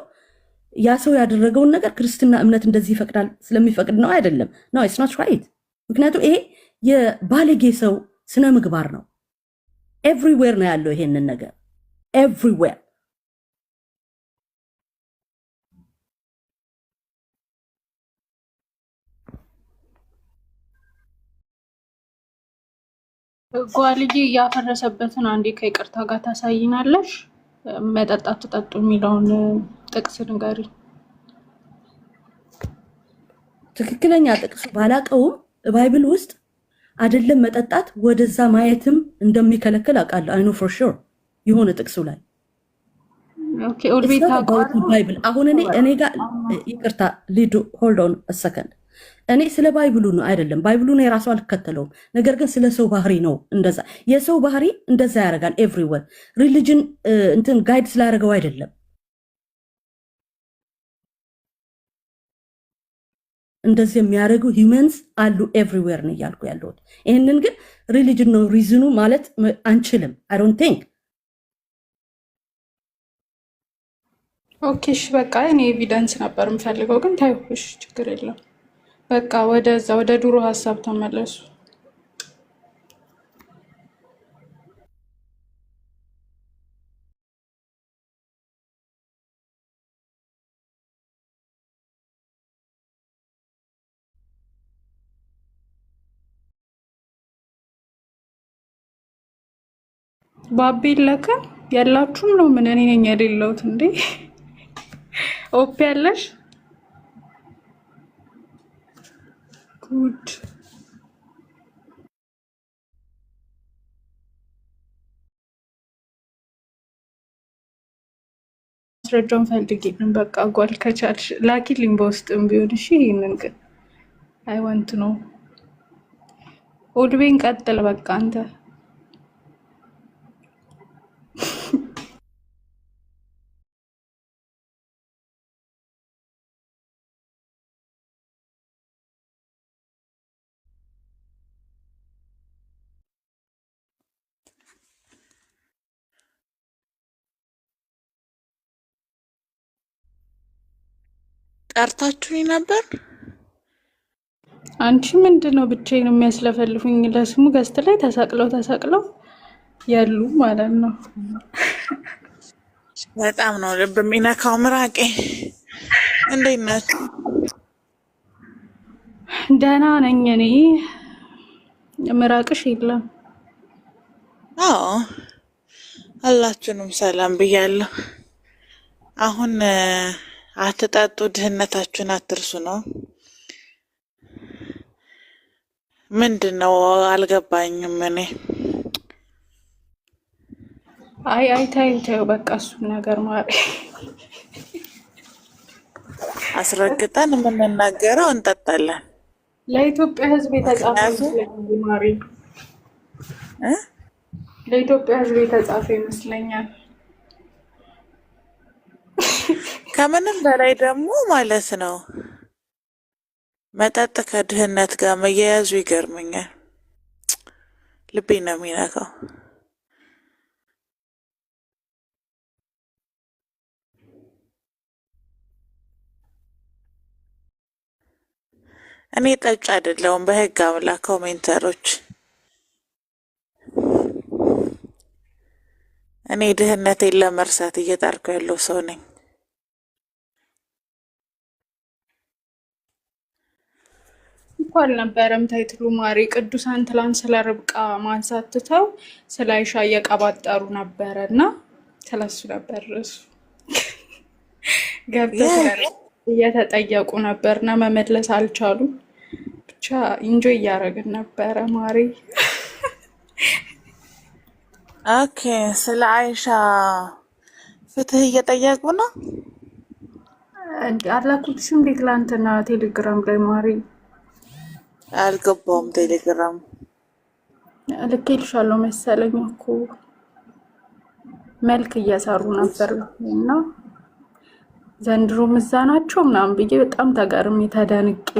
ያ ሰው ያደረገውን ነገር ክርስትና እምነት እንደዚህ ይፈቅዳል ስለሚፈቅድ ነው አይደለም። ኖ ኢትስ ኖት ራይት። ምክንያቱም ይሄ የባለጌ ሰው ስነ ምግባር ነው። ኤቭሪዌር ነው ያለው ይሄንን ነገር ኤቭሪዌር። ጓልዬ ያፈረሰበትን አንዴ ከይቅርታ ጋር ታሳይናለሽ። መጠጣት ትጠጡ የሚለውን ጥቅስ ንገሪ። ትክክለኛ ጥቅሱ ባላቀውም ባይብል ውስጥ አይደለም መጠጣት ወደዛ ማየትም እንደሚከለክል አውቃለሁ። አይ ኖ ፎር ሹር የሆነ ጥቅሱ ላይ ኦኬ ኦልቤታ ባይብል አሁን እኔ ጋር ይቅርታ ሊዱ ሆልድ ኦን አ ሰከንድ እኔ ስለ ባይብሉ ነው አይደለም ባይብሉን የራሱ አልከተለውም። ነገር ግን ስለ ሰው ባህሪ ነው እንደዛ የሰው ባህሪ እንደዛ ያደርጋል ኤቭሪዌር ሪሊጅን እንትን ጋይድ ስላደረገው አይደለም እንደዚህ የሚያደርጉ ሂውመንስ አሉ ኤቭሪዌር ነው ያልኩ ያለሁት። ይሄንን ግን ሪሊጅን ነው ሪዝኑ ማለት አንችልም። አይ ዶንት ቲንክ ኦኬ እሺ በቃ እኔ ኤቪደንስ ነበር የምፈልገው ግን ታዩ እሺ ችግር የለም በቃ ወደዛ ወደ ድሮ ሐሳብ ተመለሱ። ባቢል ለካ ያላችሁም ነው ምን እኔ ነኝ የሌለሁት እንዴ? ኦፕ ያለሽ ጉድ ማስረጃውን ፈልጊልን በቃ ጓል ከቻልሽ ላኪልኝ በውስጥም ቢሆን እሺ። ይሄንን ግን አይ ዋንት ነው ኦልቤን ቀጥል በቃ አንተ ጠርታችሁኝ ነበር? አንቺ ምንድነው ብቻዬን የሚያስለፈልፉኝ? ለስሙ ገስት ላይ ተሰቅለው ያሉ ማለት ነው። በጣም ነው ልብ የሚነካው ምራቄ። እንዴት ናችሁ? ደህና ነኝ እኔ። ምራቅሽ የለም? አዎ ሁላችሁንም ሰላም ብያለሁ። አሁን አትጠጡ ድህነታችሁን አትርሱ ነው። ምንድነው አልገባኝም እኔ። አይ ታዩ በቃ እሱን ነገር ማሪ አስረግጠን የምንናገረው እንጠጣለን። ለኢትዮጵያ ሕዝብ የተጻፈ ማሪ ለኢትዮጵያ ሕዝብ የተጻፈ ይመስለኛል። ከምንም በላይ ደግሞ ማለት ነው መጠጥ ከድህነት ጋር መያያዙ ይገርመኛል። ልቤ ነው የሚነካው። እኔ ጠጭ አይደለሁም በህግ አምላክ ኮሜንተሮች። እኔ ድህነቴን ለመርሳት እየጣርኩ ያለው ሰው ነኝ። አልነበረም ታይትሉ ማሪ ቅዱሳን ትላንት ስለ ርብቃ ማንሳት ትተው ስለ አይሻ እየቀባጠሩ ነበረ እና ስለሱ ነበር እሱ ገብተው እየተጠየቁ ነበርና መመለስ አልቻሉ። ብቻ ኢንጆይ እያደረግን ነበረ ማሪ። ኦኬ ስለ አይሻ ፍትህ እየጠየቁ ነው። አላኩትሽም እንዴት ትላንትና ቴሌግራም ላይ ማሪ? አልገባውም። ቴሌግራም ልኬልሻለሁ መሰለኝ እኮ መልክ እየሰሩ ነበር እና ዘንድሮም እዛ ናቸው ምናምን ብዬ በጣም ተገርሜ ተደንቄ።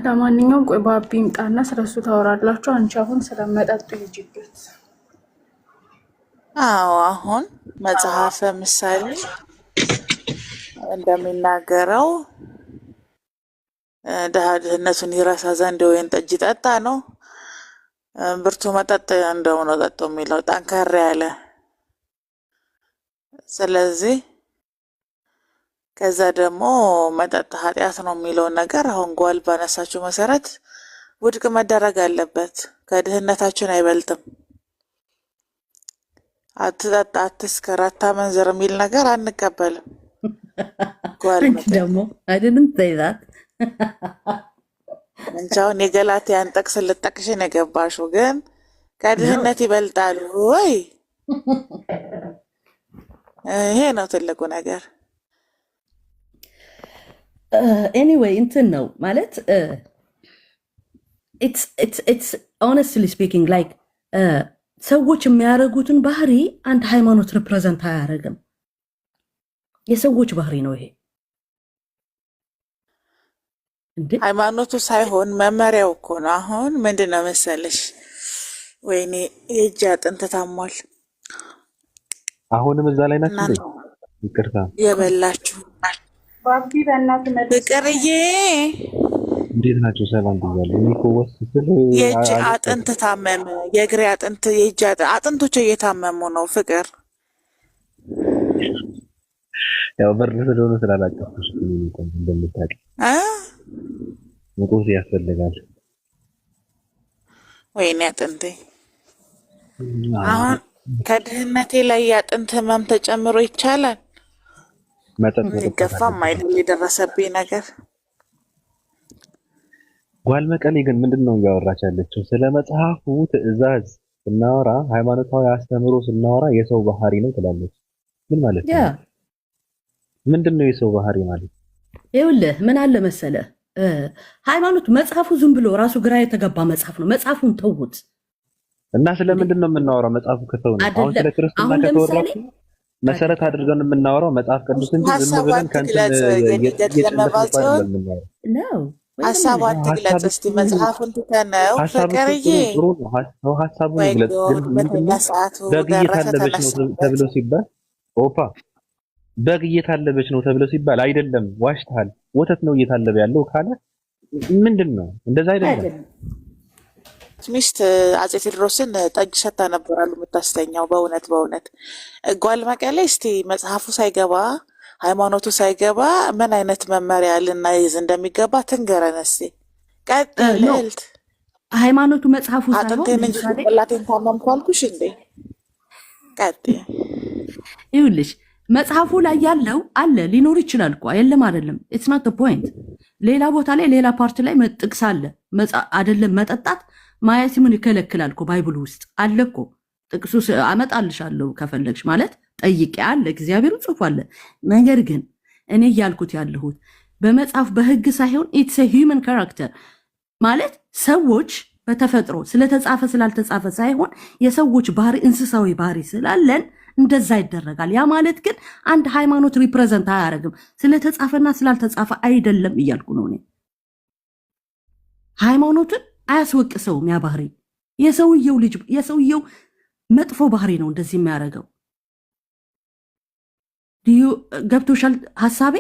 ለማንኛውም ቆይ ባቢ ይምጣና ስለሱ ታወራላችሁ። አንቺ አሁን ስለመጠጡ ይጅበት። አዎ አሁን መጽሐፈ ምሳሌ እንደሚናገረው ድሃ ድህነቱን ይረሳ ዘንድ ወይን ጠጅ ይጠጣ ነው። ብርቱ መጠጥ እንደሆነ ጠጡ የሚለው ጠንከር ያለ። ስለዚህ ከዛ ደግሞ መጠጥ ኃጢአት ነው የሚለው ነገር አሁን ጓል ባነሳችሁ መሰረት ውድቅ መደረግ አለበት። ከድህነታችን አይበልጥም። አትጠጣ፣ አትስከር፣ አታመንዝር የሚል ነገር አንቀበልም። ጓል አንቺ መጠጥ ደግሞ I didn't say that እንቻውን የገላትያን ጥቅስ ልጠቅሽ ነው የገባሽው፣ ግን ከድህነት ይበልጣሉ ወይ? ይሄ ነው ትልቁ ነገር። ኤኒዌይ እንትን ነው ማለት it's honestly speaking like ሰዎች የሚያደርጉትን ባህሪ አንድ ሃይማኖት ሪፕሬዘንት አያደርግም። የሰዎች ባህሪ ነው ይሄ። እንዴ ሃይማኖቱ ሳይሆን መመሪያው እኮ ነው። አሁን ምንድነው መሰለሽ፣ ወይኔ የእጅ አጥንት ታሟል። አሁንም እዛ ላይ ናችሁ እንዴ? ይቅርታ የበላችሁ ባቢ በእናትህ መልስ። ፍቅርዬ እንዴት ናችሁ? ሰላም ብያለሁ። እኔ እኮ ወስስል የእጅ አጥንት ታመመ፣ የእግሬ አጥንት፣ የእጅ አጥንቶች እየታመሙ ነው። ፍቅር ያው በር ስለሆነ ስላላቀፍኩሽ ነው እንኳን እንደምታውቂ ሙቆስ ያስፈልጋል። ወይኔ አጥንቴ። አሁን ከድህነቴ ላይ የአጥንት ህመም ተጨምሮ ይቻላል? መጠጥ ይገፋም አይደል የደረሰብኝ ነገር። ጓል መቀሌ ግን ምንድነው እያወራች ያለችው? ስለ መጽሐፉ ትዕዛዝ ስናወራ፣ ሃይማኖታዊ አስተምሮ ስናወራ የሰው ባህሪ ነው ትላለች። ምን ማለት ነው? ምንድነው የሰው ባህሪ ማለት? ይኸውልህ ምን አለ መሰለህ፣ ሃይማኖት መጽሐፉ ዝም ብሎ ራሱ ግራ የተገባ መጽሐፍ ነው። መጽሐፉን ተውት እና ስለምንድን ነው የምናወራው? መጽሐፉ ከተው ነው። አሁን ስለ ክርስትና ከተወራ መሰረት አድርገን የምናወራው መጽሐፍ ቅዱስ እንጂ ዝም ብለን ከንትን ነው። ሀሳቧን ትግለጽ እስቲ። መጽሐፉን ትተነው ፍቅርዬ፣ ሀሳቡን ይግለጽ። ግን ምንድነው በግ እየታለበች ነው ተብሎ ሲባል ኦፓ በግ እየታለበች ነው ተብሎ ሲባል አይደለም፣ ዋሽተሃል፣ ወተት ነው እየታለበ ያለው ካለ ምንድነው? እንደዛ አይደለም። ሚስት አፄ ቴዎድሮስን ጠጅ ሰታ ነበራሉ የምታስተኛው። በእውነት ጓል መቀሌ፣ እስቲ መጽሐፉ ሳይገባ ሃይማኖቱ ሳይገባ ምን አይነት መመሪያ ልናይዝ እንደሚገባ ትንገረን እስቲ። ቀጥል ልዕልት። ሃይማኖቱ መጽሐፉ ሳይሆን አጥንቴን እንጂ ጭንቅላቴን ታመምኩ አልኩሽ እንዴ? ቀጥል። ይኸውልሽ መጽሐፉ ላይ ያለው አለ ሊኖር ይችላል እኮ የለም አይደለም። ኢትስ ናት ዘ ፖይንት። ሌላ ቦታ ላይ ሌላ ፓርት ላይ ጥቅስ አለ አይደለም። መጠጣት ማየት ምን ይከለክላል እኮ ባይብሉ ውስጥ አለ እኮ ጥቅሱ። አመጣልሻለሁ ከፈለግሽ ማለት ጠይቄ አለ፣ እግዚአብሔሩ ጽፎ አለ። ነገር ግን እኔ እያልኩት ያለሁት በመጽሐፍ በህግ ሳይሆን ኢትስ ሂውመን ካራክተር ማለት ሰዎች በተፈጥሮ ስለተጻፈ ስላልተጻፈ ሳይሆን የሰዎች ባህሪ እንስሳዊ ባህሪ ስላለን እንደዛ ይደረጋል። ያ ማለት ግን አንድ ሃይማኖት ሪፕሬዘንት አያደርግም። ስለተጻፈና ስላልተጻፈ አይደለም እያልኩ ነው እኔ። ሃይማኖትን አያስወቅሰውም ያ ባህሪ። የሰውየው መጥፎ ባህሪ ነው እንደዚህ የሚያደርገው። ገብቶሻል ሀሳቤ?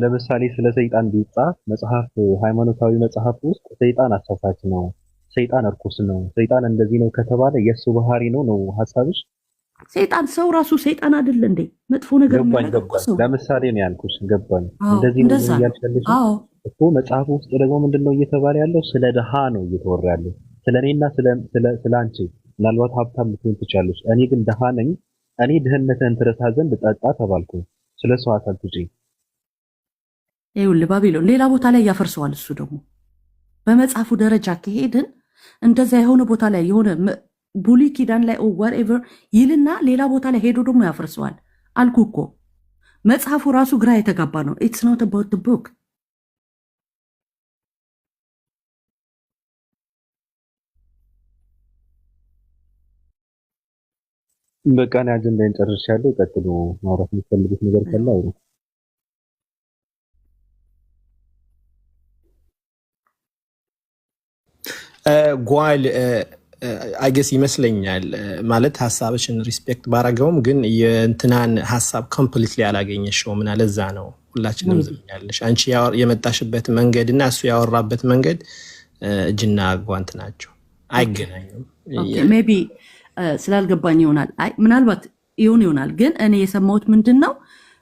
ለምሳሌ ስለ ሰይጣን ቢጻፍ መጽሐፍ፣ ሃይማኖታዊ መጽሐፍ ውስጥ ሰይጣን አሳሳች ነው፣ ሰይጣን እርኩስ ነው፣ ሰይጣን እንደዚህ ነው ከተባለ የሱ ባህሪ ነው ሐሳብሽ? ሰይጣን ሰው ራሱ ሰይጣን አይደል እንዴ? መጥፎ ነገር ነው። ለምሳሌ ነው ያልኩሽ። ገባኝ። እንደዚህ ነው ያልፈልሽ እኮ። መጽሐፉ ውስጥ ደግሞ ምንድነው እየተባለ ያለው? ስለ ድሃ ነው እየተወራ ያለው፣ ስለኔና ስለ አንቺ። ምናልባት ሀብታም ልትሆን ትችላለሽ፣ እኔ ግን ድሃ ነኝ። እኔ ድህነትህን ትረሳ ዘንድ ጠጣ ተባልኩ። ስለሱ አታልኩጂ። ይኸውልህ ባቢሎን ሌላ ቦታ ላይ ያፈርሰዋል። እሱ ደግሞ በመጽሐፉ ደረጃ ከሄድን እንደዛ የሆነ ቦታ ላይ የሆነ ብሉይ ኪዳን ላይ whatever ይልና ሌላ ቦታ ላይ ሄዶ ደግሞ ያፈርሰዋል። አልኩ እኮ መጽሐፉ ራሱ ግራ የተጋባ ነው። it's not about the book። በቃ እኔ አጀንዳዬን ጨርሻለሁ። ቀጥሎ ማውራት የምትፈልጉት ነገር ካለ አውሩ። ጓል አይገስ ይመስለኛል ማለት ሀሳብሽን ሪስፔክት ባረገውም ግን የእንትናን ሀሳብ ኮምፕሊትሊ አላገኘሽውም እና ለዛ ነው ሁላችንም ዝም ያለሽ። አንቺ የመጣሽበት መንገድ እና እሱ ያወራበት መንገድ እጅና ጓንት ናቸው፣ አይገናኙም። ሜቢ ስላልገባኝ ይሆናል። አይ ምናልባት ይሆናል። ግን እኔ የሰማሁት ምንድን ነው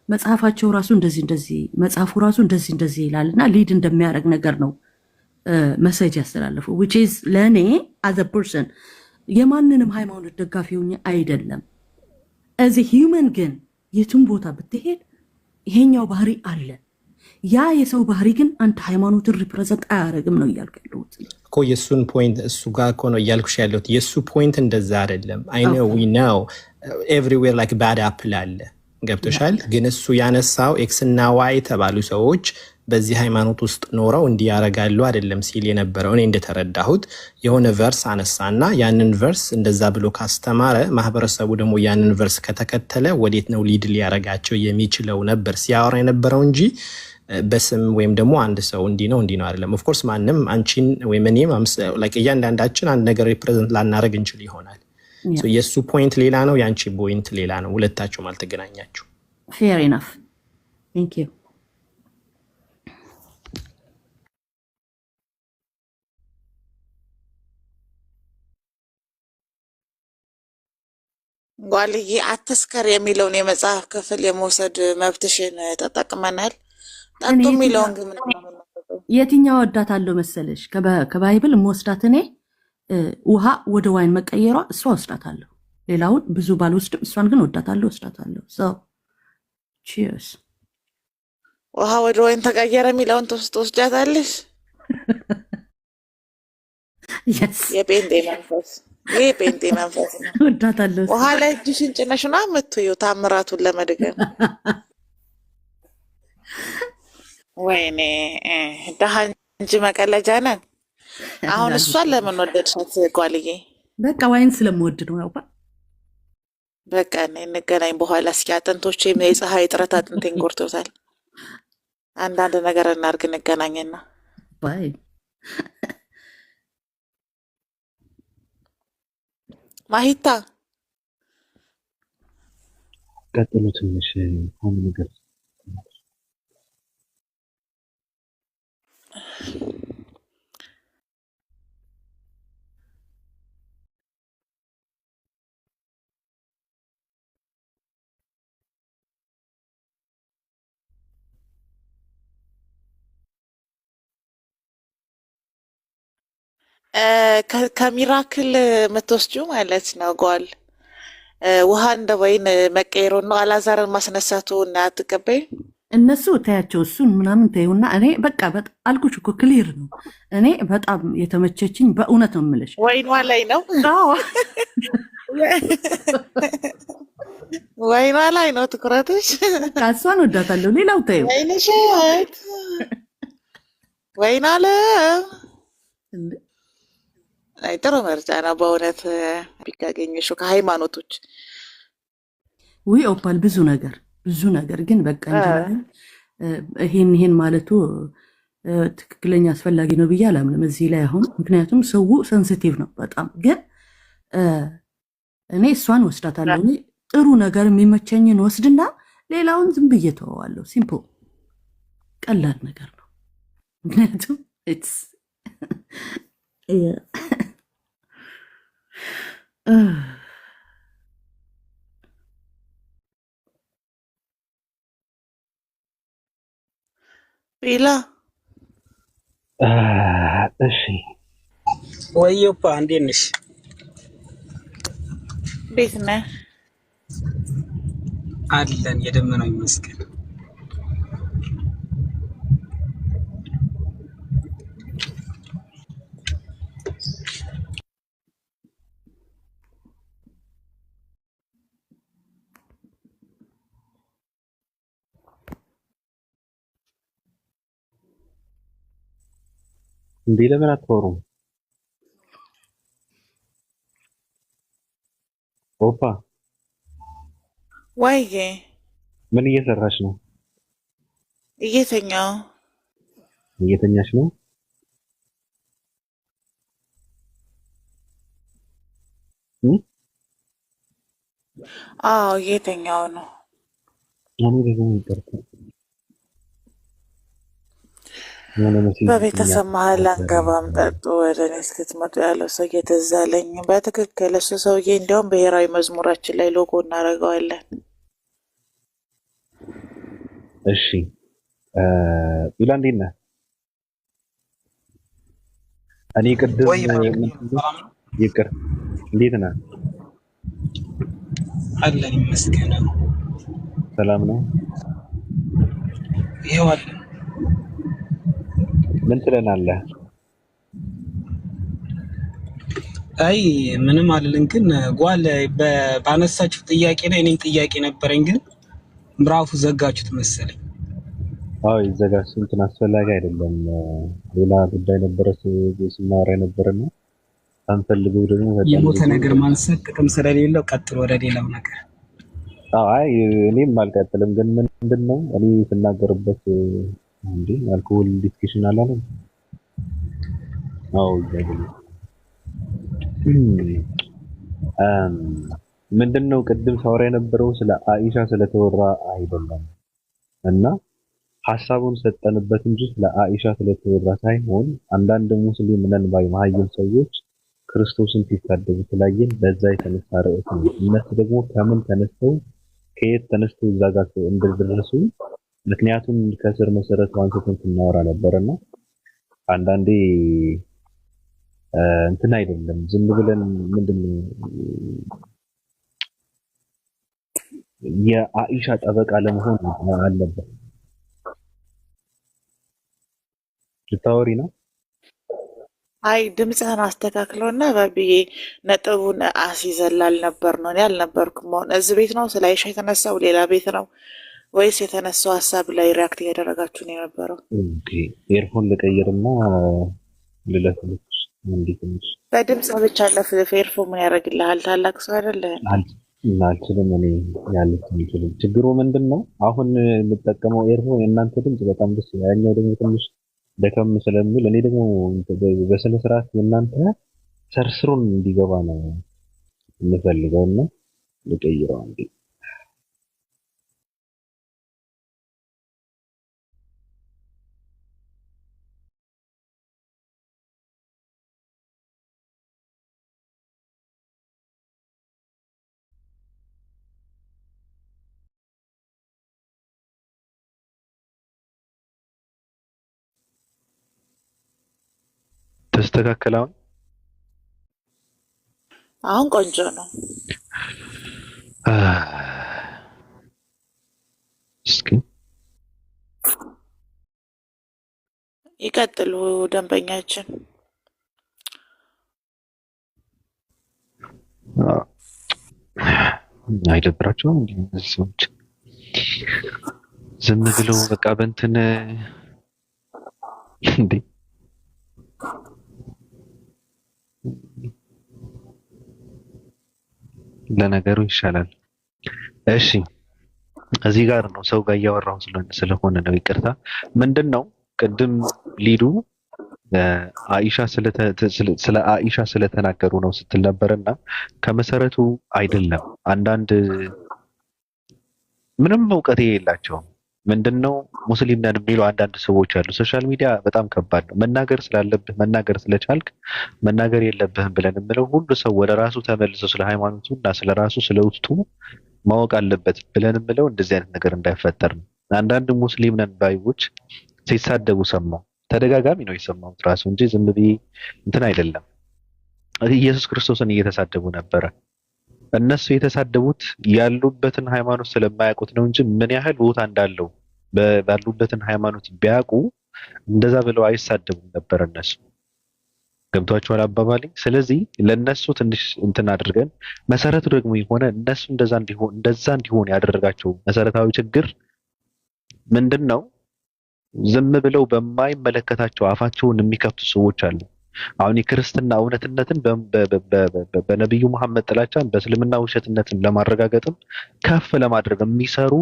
መጽሐፋቸው ራሱ እንደዚህ መጽሐፉ ራሱ እንደዚህ ይላል እና ሊድ እንደሚያደርግ ነገር ነው መሰጅ ያስተላለፉ which is ለእኔ as a person የማንንም ሃይማኖት ደጋፊ ሆኜ አይደለም። እዚ ሂውመን ግን የቱም ቦታ ብትሄድ ይሄኛው ባህሪ አለ። ያ የሰው ባህሪ ግን አንተ ሃይማኖትን ሪፕሬዘንት አያደርግም ነው እያልኩ ያለሁት እኮ። የእሱን ፖይንት እሱ ጋር እኮ ነው እያልኩሽ ያለሁት። የእሱ ፖይንት እንደዛ አይደለም። አይ ኖ ዊ ነው ኤቭሪዌር ላይክ ባድ አፕል አለ። ገብቶሻል? ግን እሱ ያነሳው ኤክስ እና ዋይ የተባሉ ሰዎች በዚህ ሃይማኖት ውስጥ ኖረው እንዲያረጋሉ አይደለም ሲል የነበረው። እኔ እንደተረዳሁት የሆነ ቨርስ አነሳና ያንን ቨርስ እንደዛ ብሎ ካስተማረ ማህበረሰቡ ደግሞ ያንን ቨርስ ከተከተለ ወዴት ነው ሊድ ሊያረጋቸው የሚችለው ነበር ሲያወራ የነበረው እንጂ በስም ወይም ደግሞ አንድ ሰው እንዲህ ነው አይደለም። ኦፍኮርስ ማንም አንቺን ወይም እኔም እያንዳንዳችን አንድ ነገር ሪፕሬዘንት ላናረግ እንችል ይሆናል። የእሱ ፖይንት ሌላ ነው፣ የአንቺ ፖይንት ሌላ ነው። ሁለታቸውም አልተገናኛችሁ። ፌር ኢናፍ ቴንክ ዩ። ጓልዬ አትስከር የሚለውን የመጽሐፍ ክፍል የመውሰድ መብትሽን ተጠቅመናል። ጠጡ የሚለውን ግን የትኛው ወዳታለሁ መሰለሽ? ከባይብል የምወስዳት እኔ ውሃ ወደ ዋይን መቀየሯ እሷ ወስዳታለሁ። ሌላውን ብዙ ባልወስድም እሷን ግን ወዳታለሁ፣ ወስዳታለሁ። ቺርስ። ውሃ ወደ ዋይን ተቀየረ የሚለውን ትወስዳታለሽ? የጴንጤ መንፈስ ይህ ጴንጤ መንፈስ ነው። ወዳታለሁ። ውሃ ላይ እጅሽን ጭነሽ ነው የምትይው ታምራቱን ለመድገም። ወይኔ ደሃ እንጂ መቀለጃ ነን። አሁን እሷን ለምን ወደድሻት ጓልዬ? በቃ ዋይን ስለምወድ ነው። ያው በቃ እንገናኝ በኋላ። እስኪ አጥንቶቼ የፀሐይ ጥረት አጥንቴን ጎርቶታል። አንዳንድ ነገር እናድርግ፣ እንገናኝና ባይ ማሂታ ቀጥሉ። ትንሽ ሆን ነገር ከሚራክል የምትወስጂው ማለት ነው ጓል ውሃ እንደ ወይን መቀየሩ ነው። አላዛርን ማስነሳቱ እና አትቀበይም? እነሱ ታያቸው እሱን ምናምን ታዩና እኔ በቃ አልኩሽ እኮ ክሊር ነው። እኔ በጣም የተመቸችኝ በእውነት ነው የምልሽ ወይኗ ላይ ነው። ወይኗ ላይ ነው ትኩረትሽ። እሷን ወዳታለሁ። ሌላው ታዩ ወይንሽ ወይን አለ። ጥሩ ምርጫ ነው በእውነት ቢካገኘሽ ከሃይማኖቶች። ውይ ኦፓል ብዙ ነገር ግን በቃ ይሄን ማለቱ ትክክለኛ አስፈላጊ ነው ብዬ አላምንም እዚህ ላይ አሁን። ምክንያቱም ሰው ሴንሲቲቭ ነው በጣም። ግን እኔ እሷን ወስዳታለሁ። እኔ ጥሩ ነገር የሚመቸኝን ወስድና ሌላውን ዝም ብዬ ተወዋለሁ። ሲምፕል ቀላል ነገር ነው። ምክንያቱም ቤላ እሺ፣ ወዮፓ እንዴት ነሽ? ቤት ነህ? አለን የደመናው ይመስገን። እንዴ ለምን አትወሩም? ኦፓ ወይዬ ምን እየሰራሽ ነው? እየተኛሽ ነው? አዎ እየተኛው ነው። በቤተሰብ መሀል አንገባም ጠጡ ወደ እኔ እስክትመጡ ያለው ሰው እየተዛለኝ በትክክል እሱ ሰውዬ እንዲያውም ብሔራዊ መዝሙራችን ላይ ሎጎ እናደርገዋለን። እሺ ቢላ እንዴት ነህ? እኔ ቅድም ይቅር እንዴት ነህ? አለን ይመስገን። ሰላም ነው። ይሄው አለን። ምን ትለናለህ? አይ ምንም አልልን፣ ግን ጓል ባነሳችሁ ጥያቄ ላይ እኔም ጥያቄ ነበረኝ፣ ግን ምዕራፉ ዘጋችሁት መሰለኝ። አዎ ይዘጋጅ። እንትን አስፈላጊ አይደለም። ሌላ ጉዳይ ነበረ ስናወራ የነበረና አንፈልገው ደግሞ የሞተ ነገር ማንሳት ጥቅም ስለሌለው ቀጥሎ ወደ ሌላው ነገር። አይ እኔም አልቀጥልም፣ ግን ምንድነው እኔ ስናገርበት እንዴ አልኮል ዲስከሽን አላለም። አዎ ይዘጋጅ። ምንድነው ቅድም ሳወራ የነበረው ስለ አኢሻ ስለተወራ አይደለም እና ሐሳቡን ሰጠንበት እንጂ ስለ አኢሻ ስለተወራ ሳይሆን አንዳንድ ሙስሊም ነን ባይ መሀይም ሰዎች ክርስቶስን ሲሳደቡ ስላየን በዛ የተነሳ ርዕስ ነው። እነሱ ደግሞ ከምን ተነስተው ከየት ተነስተው እዛ ጋር እንደደረሱ ምክንያቱም ከስር መሰረቱ አንስተን ስናወራ ነበርና አንዳንዴ እንትን አይደለም ዝም ብለን ምንድነው የአኢሻ ጠበቃ ለመሆን አለበት። ልታወሪ ነው? አይ ድምፅህን አስተካክለውና በብዬ ነጥቡን አስይዘላል ነበር ነው። እኔ አልነበርኩም። አሁን እዚህ ቤት ነው ስለ አይሻ የተነሳው ሌላ ቤት ነው ወይስ የተነሳው ሀሳብ ላይ ሪያክት እያደረጋችሁ ነው የነበረው? ኦኬ ኤርፎን ልቀይርና ልለፍልሽ እንዴት ነው? በድምፅ ብቻ ለፍልፍ ኤርፎን ምን ያደርግልሃል? ታላቅ ሰው አይደለህ? አልችልም እኔ ያለች አልችልም። ችግሩ ምንድነው አሁን የምጠቀመው ኤርፎን የእናንተ ድምፅ በጣም ደስ ይላል፣ ያኛው ደግሞ ትንሽ ደከም ስለሚል እኔ ደግሞ በስነ ስርዓት የእናንተ ሰርስሩን እንዲገባ ነው የምፈልገውና ልቀይረው አንዴ። ተስተካከለ? አሁን ቆንጆ ነው። እስኪ ይቀጥሉ ደንበኛችን። አይደብራቸውም እነዚህ ሰዎች ዝም ብለው በቃ በእንትን እንዴ ለነገሩ ይሻላል። እሺ እዚህ ጋር ነው ሰው ጋር እያወራሁ ስለሆነ ነው ይቅርታ። ምንድነው ቅድም ሊዱ አኢሻ ስለ አኢሻ ስለተናገሩ ነው ስትል ነበርና ከመሰረቱ አይደለም። አንዳንድ ምንም እውቀት የሌላቸው ምንድነው ሙስሊም ነን የሚሉ አንዳንድ ሰዎች አሉ። ሶሻል ሚዲያ በጣም ከባድ ነው። መናገር ስላለብህ መናገር ስለቻልክ መናገር የለብህም ብለን የምለው ሁሉ ሰው ወደ ራሱ ተመልሶ ስለ ሃይማኖቱና ስለ ራሱ ስለ ውስጡ ማወቅ አለበት ብለን የምለው እንደዚህ አይነት ነገር እንዳይፈጠር ነው። አንዳንድ ሙስሊም ነን ባዮች ሲሳደቡ ሰማሁ። ተደጋጋሚ ነው የሰማሁት ራሱ እንጂ ዝም ብዬ እንትን አይደለም። ኢየሱስ ክርስቶስን እየተሳደቡ ነበረ። እነሱ የተሳደቡት ያሉበትን ሃይማኖት ስለማያውቁት ነው እንጂ ምን ያህል ቦታ እንዳለው ባሉበትን ሃይማኖት ቢያውቁ እንደዛ ብለው አይሳደቡም ነበር። እነሱ ገብቷቸዋል አባባሌ። ስለዚህ ለነሱ ትንሽ እንትን አድርገን መሰረቱ ደግሞ የሆነ እነሱ እንደዛ እንዲሆን ያደረጋቸው መሰረታዊ ችግር ምንድነው? ዝም ብለው በማይመለከታቸው አፋቸውን የሚከፍቱ ሰዎች አሉ። አሁን የክርስትና እውነትነትን በነብዩ መሐመድ ጥላቻን በእስልምና ውሸትነትን ለማረጋገጥም ከፍ ለማድረግ የሚሰሩ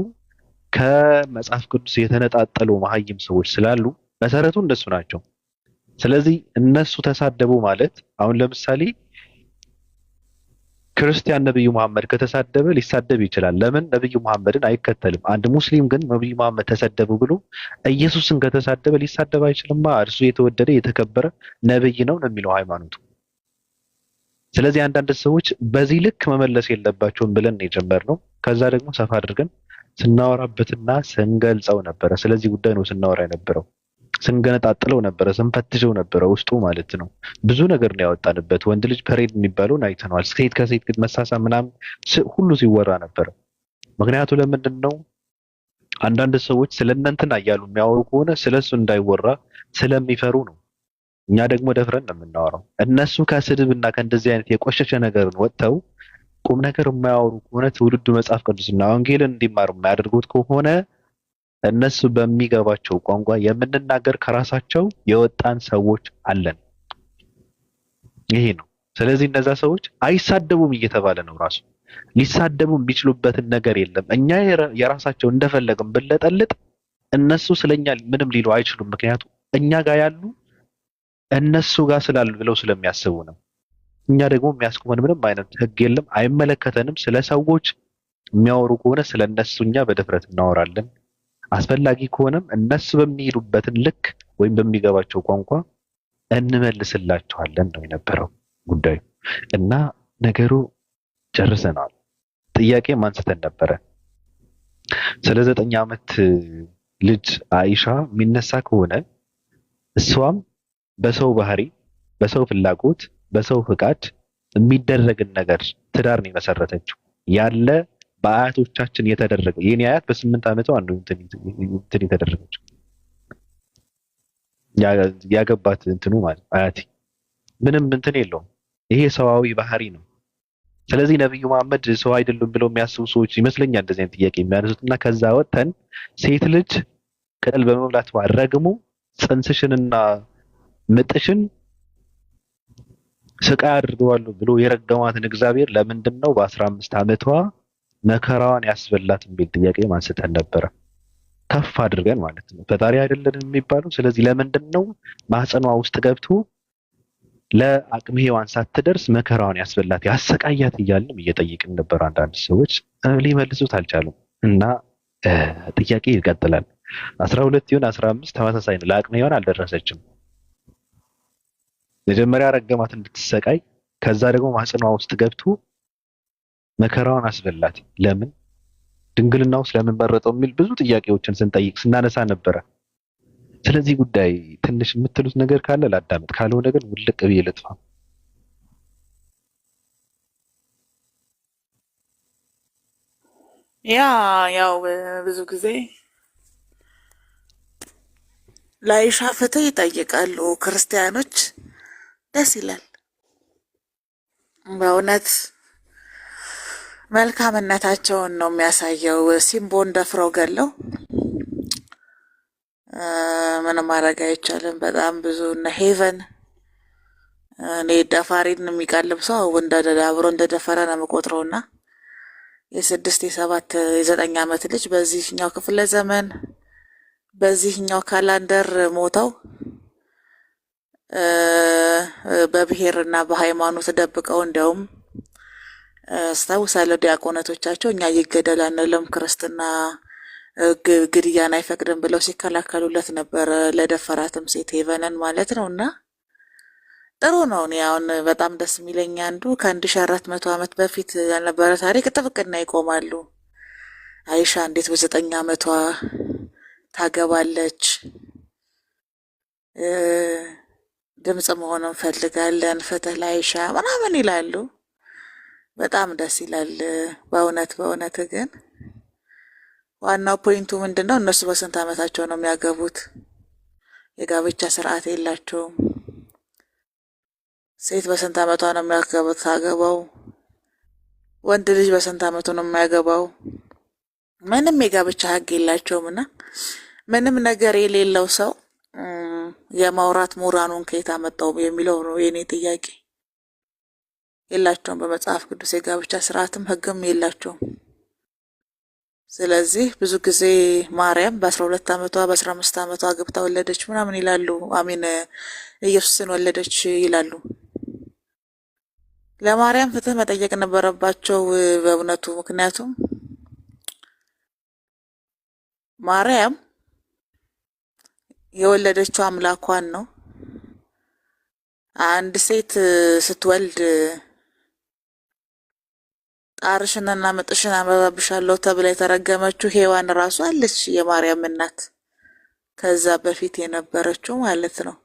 ከመጽሐፍ ቅዱስ የተነጣጠሉ መሀይም ሰዎች ስላሉ መሰረቱ እንደሱ ናቸው። ስለዚህ እነሱ ተሳደቡ ማለት አሁን ለምሳሌ ክርስቲያን ነብዩ መሐመድ ከተሳደበ ሊሳደብ ይችላል። ለምን? ነብዩ መሐመድን አይከተልም። አንድ ሙስሊም ግን ነብዩ መሐመድ ተሰደቡ ብሎ ኢየሱስን ከተሳደበ ሊሳደብ አይችልማ። እርሱ የተወደደ የተከበረ ነብይ ነው የሚለው ሃይማኖቱ። ስለዚህ አንዳንድ ሰዎች በዚህ ልክ መመለስ የለባቸውም ብለን የጀመርነው ከዛ ደግሞ ሰፋ አድርገን ስናወራበትና ስንገልጸው ነበረ። ስለዚህ ጉዳይ ነው ስናወራ የነበረው። ስንገነጣጥለው ነበረ፣ ስንፈትሸው ነበረ ውስጡ ማለት ነው። ብዙ ነገር ነው ያወጣንበት። ወንድ ልጅ ፐሬድ የሚባለውን አይተነዋል። ሴት ከሴት መሳሳ ምናምን ሁሉ ሲወራ ነበረ። ምክንያቱ ለምንድን ነው? አንዳንድ ሰዎች ስለእነንትና እያሉ የሚያወሩ ከሆነ ስለሱ እንዳይወራ ስለሚፈሩ ነው። እኛ ደግሞ ደፍረን ነው የምናወራው። እነሱ ከስድብና ከእንደዚህ አይነት የቆሸሸ ነገርን ወጥተው ቁም ነገር የማያወሩ ከሆነ ትውልዱ መጽሐፍ ቅዱስና ወንጌልን እንዲማር የማያደርጉት ከሆነ እነሱ በሚገባቸው ቋንቋ የምንናገር ከራሳቸው የወጣን ሰዎች አለን። ይሄ ነው። ስለዚህ እነዛ ሰዎች አይሳደቡም እየተባለ ነው ራሱ ሊሳደቡ የሚችሉበትን ነገር የለም። እኛ የራሳቸው እንደፈለግን ብለጠልጥ እነሱ ስለኛ ምንም ሊሉ አይችሉም። ምክንያቱም እኛ ጋር ያሉ እነሱ ጋር ስላሉ ብለው ስለሚያስቡ ነው። እኛ ደግሞ የሚያስቆመን ምንም አይነት ህግ የለም፣ አይመለከተንም። ስለ ሰዎች የሚያወሩ ከሆነ ስለ እነሱ እኛ በድፍረት እናወራለን። አስፈላጊ ከሆነም እነሱ በሚሄዱበትን ልክ ወይም በሚገባቸው ቋንቋ እንመልስላቸዋለን ነው የነበረው ጉዳዩ እና ነገሩ ጨርሰናል። ጥያቄ አንስተን ነበረ ስለ 9 ዓመት ልጅ አይሻ የሚነሳ ከሆነ እሷም በሰው ባህሪ፣ በሰው ፍላጎት፣ በሰው ፍቃድ የሚደረግን ነገር ትዳር ነው የመሰረተችው ያለ በአያቶቻችን የተደረገ የኔ አያት በ8 ዓመቷ አንዱ እንትን የተደረገችው ያገባት እንትኑ ማለት አያቴ ምንም እንትን የለውም። ይሄ ሰዋዊ ባህሪ ነው። ስለዚህ ነብዩ መሐመድ ሰው አይደሉም ብለው የሚያስቡ ሰዎች ይመስለኛል እንደዚህ አይነት ጥያቄ የሚያነሱትና ከዛ ወጥተን ሴት ልጅ ቅጠል በመብላት ረግሙ ጽንስሽንና ምጥሽን ስቃይ አድርገዋል ብሎ የረገማትን እግዚአብሔር ለምንድን ነው በ15 ዓመቷ መከራዋን ያስበላት የሚል ጥያቄ ማንስተን ነበረ። ከፍ አድርገን ማለት ነው። ፈጣሪ አይደለንም የሚባለው። ስለዚህ ለምንድን ነው ማህፀኗ ውስጥ ገብቶ ለአቅመ ሔዋን ሳትደርስ መከራዋን ያስበላት ያሰቃያት እያልንም እየጠየቅን ነበር። አንዳንድ ሰዎች ሊመልሱት አልቻሉም እና ጥያቄ ይቀጥላል። 12 ይሁን 15 ተመሳሳይ ነው። ለአቅመ ሔዋን አልደረሰችም። መጀመሪያ ረገማት እንድትሰቃይ፣ ከዛ ደግሞ ማህፀኗ ውስጥ ገብቶ መከራዋን አስበላት። ለምን ድንግልናው ስለምን መረጠው የሚል ብዙ ጥያቄዎችን ስንጠይቅ ስናነሳ ነበረ። ስለዚህ ጉዳይ ትንሽ የምትሉት ነገር ካለ ላዳምጥ፣ ካልሆነ ግን ውልቅ ብዬ ልጥፋ። ያው ብዙ ጊዜ ለአይሻ ፍትህ ይጠይቃሉ ክርስቲያኖች። ደስ ይላል በእውነት መልካምነታቸውን ነው የሚያሳየው። ሲምቦን ደፍረው ገለው ምንም ማድረግ አይቻልም። በጣም ብዙ እነ ሄቨን እኔ ደፋሪን የሚቀልብ ሰው አብሮ እንደደፈረ ነው የምቆጥረውና የ6 የ7 የ9 ዓመት ልጅ በዚህኛው ክፍለ ዘመን በዚህኛው ካላንደር ሞተው በብሔርና በሃይማኖት ደብቀው እንዲያውም አስታውሳለሁ ዲያቆናቶቻቸው እኛ ይገደል አንልም ክርስትና ግድያን አይፈቅድም ብለው ሲከላከሉለት ነበር። ለደፈራትም ሴት ሄቨንን ማለት ነው። እና ጥሩ ነው። እኔ አሁን በጣም ደስ የሚለኝ አንዱ ከ1400 ዓመት በፊት ያልነበረ ታሪክ ጥብቅና ይቆማሉ። አይሻ እንዴት በ9 ዓመቷ ታገባለች? ድምጽ መሆን እንፈልጋለን፣ ፍትህ ለአይሻ ምናምን ይላሉ። በጣም ደስ ይላል በእውነት ግን ዋናው ፖይንቱ ምንድነው? እነሱ በስንት ዓመታቸው ነው የሚያገቡት? የጋብቻ ስርዓት የላቸውም። ሴት በስንት ዓመቷ ነው የሚያገባው? ወንድ ልጅ በስንት ዓመቱ ነው የሚያገባው? ምንም የጋብቻ ህግ የላቸውም። እና ምንም ነገር የሌለው ሰው የማውራት ሞራኑን ከየት አመጣው የሚለው ነው የኔ ጥያቄ። የላቸውም በመጽሐፍ ቅዱስ የጋብቻ ስርዓትም ህግም የላቸውም። ስለዚህ ብዙ ጊዜ ማርያም በ12 ዓመቷ በ15 ዓመቷ አግብታ ወለደች ምናምን ይላሉ። አሜን ኢየሱስን ወለደች ይላሉ። ለማርያም ፍትህ መጠየቅ ነበረባቸው በእውነቱ። ምክንያቱም ማርያም የወለደችው አምላኳን ነው። አንድ ሴት ስትወልድ ጣርሽንና ምጥሽን አመባብሻለሁ ተብላ የተረገመችው ሔዋን ራሱ አለች፣ የማርያም እናት። ከዛ በፊት የነበረችው ማለት ነው።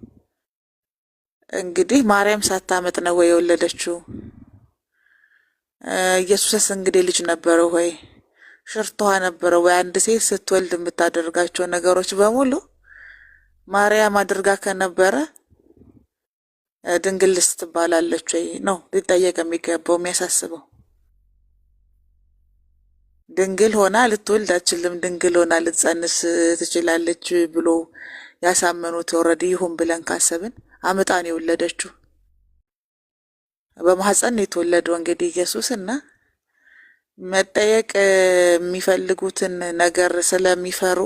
እንግዲህ ማርያም ሳታመጥ ነው ወይ የወለደችው? ኢየሱስስ እንግዲህ ልጅ ነበረው ወይ? ሽርቷ ነበረው ወይ? አንድ ሴት ስትወልድ የምታደርጋቸው ነገሮች በሙሉ ማርያም አድርጋ ከነበረ ድንግልስ ትባላለች ወይ ነው ሊጠየቅ የሚገባው የሚያሳስበው። ድንግል ሆና ልትወልድ አትችልም፣ ድንግል ሆና ልትጸንስ ትችላለች ብሎ ያሳመኑት ኦልሬዲ ይሁን ብለን ካሰብን አምጣን የወለደችው በማህፀን የተወለደው እንግዲህ ኢየሱስ እና መጠየቅ የሚፈልጉትን ነገር ስለሚፈሩ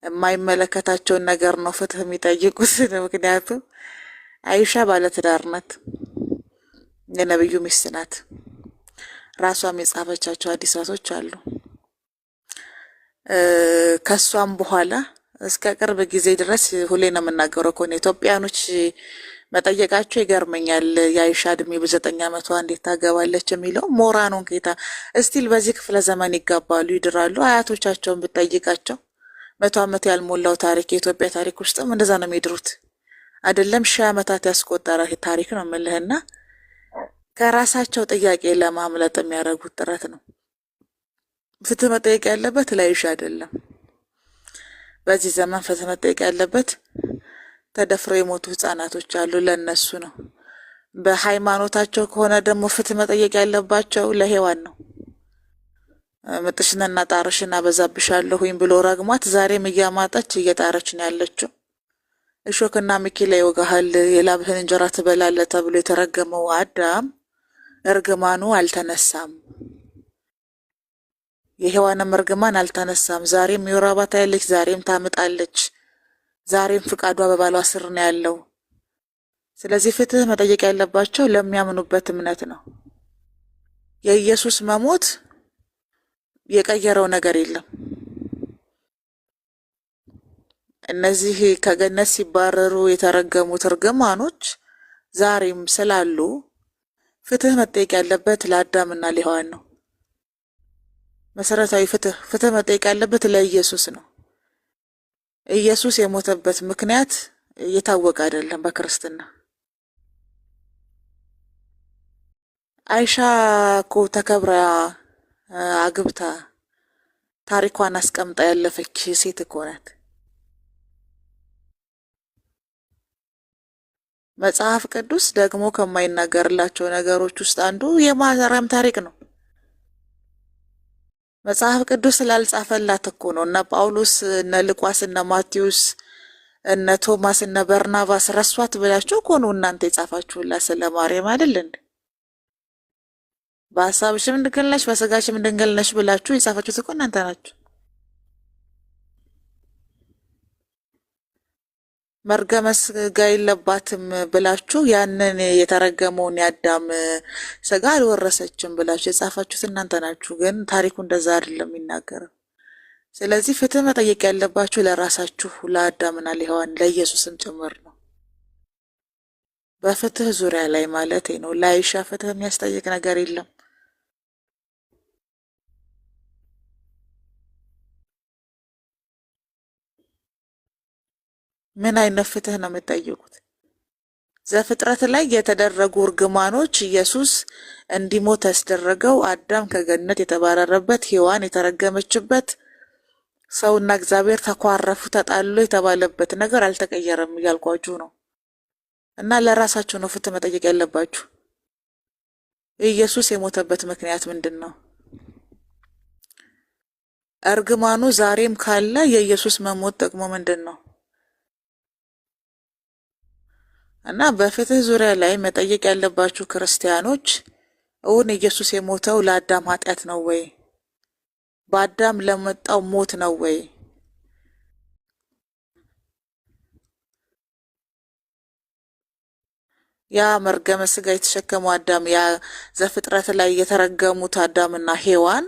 የማይመለከታቸውን ነገር ነው ፍትህ የሚጠይቁት። ምክንያቱም አይሻ ባለትዳር ናት፣ የነብዩ ሚስት ናት። ራሷም የጻፈቻቸው ሐዲሳቶች አሉ። ከሷም በኋላ እስከ ቅርብ ጊዜ ድረስ ሁሌ ነው የምናገረው ከሆነ ኢትዮጵያኖች መጠየቃቸው ይገርመኛል። የአይሻ እድሜ በ9 ዓመቷ እንዴት ታገባለች የሚለው ሞራኑን ጌታ እስቲል በዚህ ክፍለ ዘመን ይጋባሉ፣ ይድራሉ። አያቶቻቸውን ብትጠይቃቸው 100 ዓመት ያልሞላው ታሪክ የኢትዮጵያ ታሪክ ውስጥም እንደዛ ነው የሚድሩት። አይደለም 1000 ዓመታት ያስቆጠረ ታሪክ ነው የምልህና ከራሳቸው ጥያቄ ለማምለጥ የሚያደርጉት ጥረት ነው። ፍትህ መጠየቅ ያለበት ለአይሻ አይደለም። በዚህ ዘመን ፍትህ መጠየቅ ያለበት ተደፍረው የሞቱ ህፃናቶች አሉ፣ ለነሱ ነው። በሃይማኖታቸው ከሆነ ደግሞ ፍትህ መጠየቅ ያለባቸው ለሔዋን ነው። ምጥሽንና ጣርሽን አበዛብሻለሁኝ ብሎ ረግሟት ዛሬም እያማጠች እየጣረች ነው ያለችው። እሾክና ሚኪላ ይወጋሃል፣ የላብህን እንጀራ ትበላለህ ተብሎ የተረገመው አዳም እርግማኑ አልተነሳም። የሔዋንም እርግማን አልተነሳም። ዛሬም የወር አበባ ታያለች፣ ዛሬም ታምጣለች፣ ዛሬም ፍቃዷ በባሏ ስር ነው ያለው። ስለዚህ ፍትህ መጠየቅ ያለባቸው ለሚያምኑበት እምነት ነው። የኢየሱስ መሞት የቀየረው ነገር የለም። እነዚህ ከገነት ሲባረሩ የተረገሙት እርግማኖች ዛሬም ስላሉ ፍትህ መጠየቅ ያለበት ለአዳምና ለሔዋን ነው። መሰረታዊ ፍትህ መጠየቅ ያለበት ለኢየሱስ ነው። ኢየሱስ የሞተበት ምክንያት የታወቀ አይደለም በክርስትና። አይሻ እኮ ተከብራ አግብታ ታሪኳን አስቀምጣ ያለፈች ሴት እኮ ናት። መጽሐፍ ቅዱስ ደግሞ ከማይናገርላቸው ነገሮች ውስጥ አንዱ የማርያም ታሪክ ነው። መጽሐፍ ቅዱስ ስላልጻፈላት እኮ ነው እነ ጳውሎስ፣ እነ ሉቃስ፣ እነ ማቴዎስ፣ እነ ቶማስ፣ እነ በርናባስ ረሷት ብላችሁ እኮ ነው እናንተ የጻፋችሁላት ስለ ማርያም አይደል እንዴ? በሐሳብሽም ድንግል ነሽ በስጋሽም ድንግል ነሽ ብላችሁ የጻፋችሁት እኮ እናንተ ናችሁ። መርገመ ሥጋ የለባትም ብላችሁ ያንን የተረገመውን የአዳም ሥጋ አልወረሰችም ብላችሁ የጻፋችሁት እናንተ ናችሁ። ግን ታሪኩ እንደዛ አይደለም የሚናገረው። ስለዚህ ፍትህ መጠየቅ ያለባችሁ ለራሳችሁ ለአዳምና ለሔዋን ለኢየሱስም ጭምር ነው። በፍትህ ዙሪያ ላይ ማለት ነው። ለአይሻ ፍትህ የሚያስጠይቅ ነገር የለም። ምን አይነት ፍትህ ነው የምትጠይቁት? ዘፍጥረት ላይ የተደረጉ እርግማኖች ኢየሱስ እንዲሞት ያስደረገው አዳም ከገነት የተባረረበት ሔዋን የተረገመችበት ሰውና እግዚአብሔር ተኳረፉ ተጣሉ የተባለበት ነገር አልተቀየረም እያልኳችሁ ነው። እና ለራሳችሁ ነው ፍትህ መጠየቅ ያለባችሁ። ኢየሱስ የሞተበት ምክንያት ምንድን ነው? እርግማኑ ዛሬም ካለ የኢየሱስ መሞት ጥቅሙ ምንድን ነው? እና በፍትህ ዙሪያ ላይ መጠየቅ ያለባችሁ ክርስቲያኖች እውን ኢየሱስ የሞተው ለአዳም ኃጢአት ነው ወይ? በአዳም ለመጣው ሞት ነው ወይ? ያ መርገመ ሥጋ የተሸከመው አዳም ያ ዘፍጥረት ላይ የተረገሙት አዳምና ሔዋን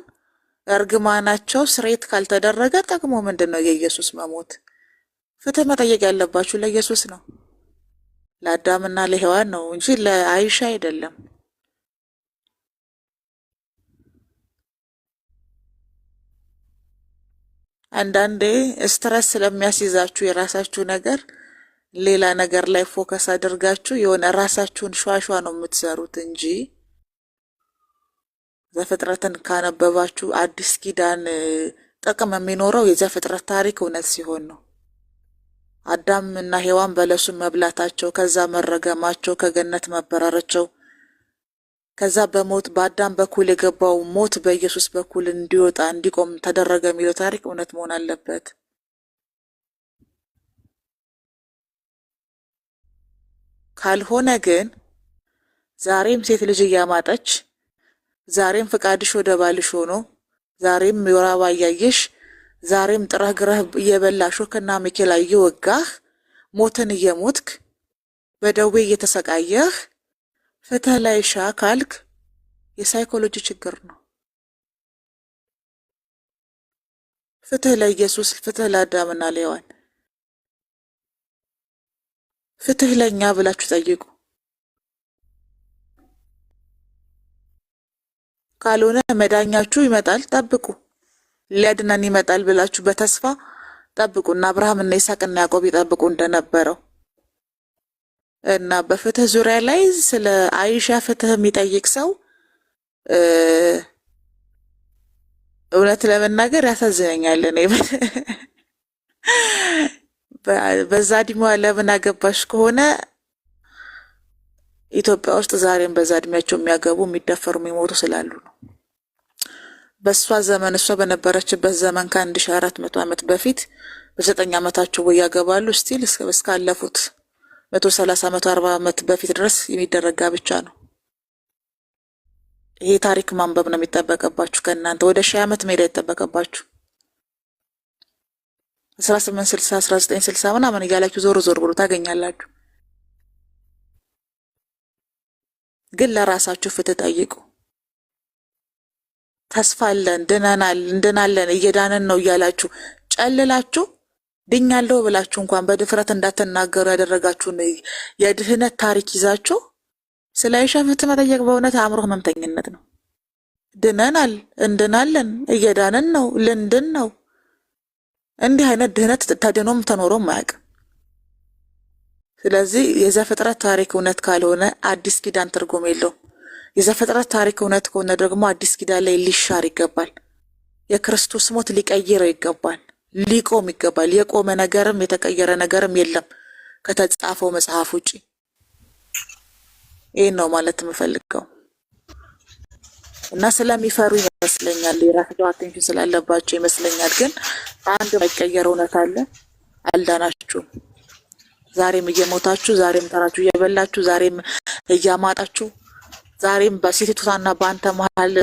እርግማናቸው ስርየት ካልተደረገ ጥቅሙ ምንድን ነው የኢየሱስ መሞት? ፍትህ መጠየቅ ያለባችሁ ለኢየሱስ ነው፣ ለአዳምና ለሔዋን ነው እንጂ ለአይሻ አይደለም። አንዳንዴ ስትረስ ስለሚያስይዛችሁ የራሳችሁ ነገር ሌላ ነገር ላይ ፎከስ አድርጋችሁ የሆነ ራሳችሁን ሸዋሸዋ ነው የምትሰሩት እንጂ ዘፍጥረትን ካነበባችሁ አዲስ ኪዳን ጥቅም የሚኖረው የዘፍጥረት ታሪክ እውነት ሲሆን ነው። አዳም እና ሔዋን በለሱን መብላታቸው፣ ከዛ መረገማቸው፣ ከገነት መበረራቸው፣ ከዛ በሞት በአዳም በኩል የገባው ሞት በኢየሱስ በኩል እንዲወጣ እንዲቆም ተደረገ የሚለው ታሪክ እውነት መሆን አለበት። ካልሆነ ግን ዛሬም ሴት ልጅ እያማጠች፣ ዛሬም ፍቃድሽ ወደ ባልሽ ሆኖ፣ ዛሬም የወር አበባ እያየሽ፣ ዛሬም ጥረህ ግረህ እየበላሽ ከና ሚኬላ እየወጋህ ሞትን እየሞትክ በደዌ እየተሰቃየህ ፍትህ ላይ ሻ ካልክ የሳይኮሎጂ ችግር ነው። ፍትህ ለኢየሱስ፣ ፍትህ ለአዳምና ለሔዋን፣ ፍትህ ለኛ ብላችሁ ጠይቁ። ካልሆነ መዳኛችሁ ይመጣል፣ ጠብቁ። ሊያድነን ይመጣል ብላችሁ በተስፋ ጠብቁና አብርሃም እና ይስሐቅ እና ያዕቆብ ይጠብቁ እንደነበረው እና በፍትህ ዙሪያ ላይ ስለ አይሻ ፍትህ የሚጠይቅ ሰው እውነት ለመናገር ያሳዝነኛል። እኔ በዛ እድሜዋ ለምን አገባሽ ከሆነ ኢትዮጵያ ውስጥ ዛሬም በዛ እድሜያቸው የሚያገቡ የሚደፈሩ የሚሞቱ ስላሉ ነው። በእሷ ዘመን እሷ በነበረችበት ዘመን ከ1400 ዓመት በፊት በ9 ዓመታቸው ወይ ያገባሉ። ስቲል እስካለፉት 130 140 ዓመት በፊት ድረስ የሚደረግ ጋብቻ ነው። ይሄ ታሪክ ማንበብ ነው የሚጠበቅባችሁ ከእናንተ። ወደ 1000 ዓመት መሄድ አይጠበቅባችሁ። 1860 1960 ምናምን እያላችሁ ዞር ዞር ብሎ ታገኛላችሁ። ግን ለራሳችሁ ፍትህ ጠይቁ። ተስፋ አለን፣ እንድናለን፣ እየዳነን ነው እያላችሁ ጨልላችሁ ድኛለሁ ብላችሁ እንኳን በድፍረት እንዳትናገሩ ያደረጋችሁን የድህነት ታሪክ ይዛችሁ ስለ አይሻ ፍትህ መጠየቅ በእውነት አእምሮ ህመምተኝነት ነው። ድነናል፣ እንድናለን፣ እየዳነን ነው፣ ልንድን ነው። እንዲህ አይነት ድህነት ተድኖም ተኖሮም አያውቅም። ስለዚህ የዘፍጥረት ታሪክ እውነት ካልሆነ አዲስ ኪዳን ትርጉም የለውም። የዘፍጥረት ታሪክ እውነት ከሆነ ደግሞ አዲስ ኪዳን ላይ ሊሻር ይገባል። የክርስቶስ ሞት ሊቀይረው ይገባል፣ ሊቆም ይገባል። የቆመ ነገርም የተቀየረ ነገርም የለም ከተጻፈው መጽሐፍ ውጪ። ይሄን ነው ማለት የምፈልገው እና ስለሚፈሩ ይመስለኛል፣ የራሳቸው አቴንሽን ስላለባቸው ይመስለኛል። ግን አንድ የማይቀየር እውነት አለ፣ አልዳናችሁም። ዛሬም እየሞታችሁ፣ ዛሬም ተራችሁ እየበላችሁ፣ ዛሬም እያማጣችሁ፣ ዛሬም በሴቲቱና በአንተ መሀል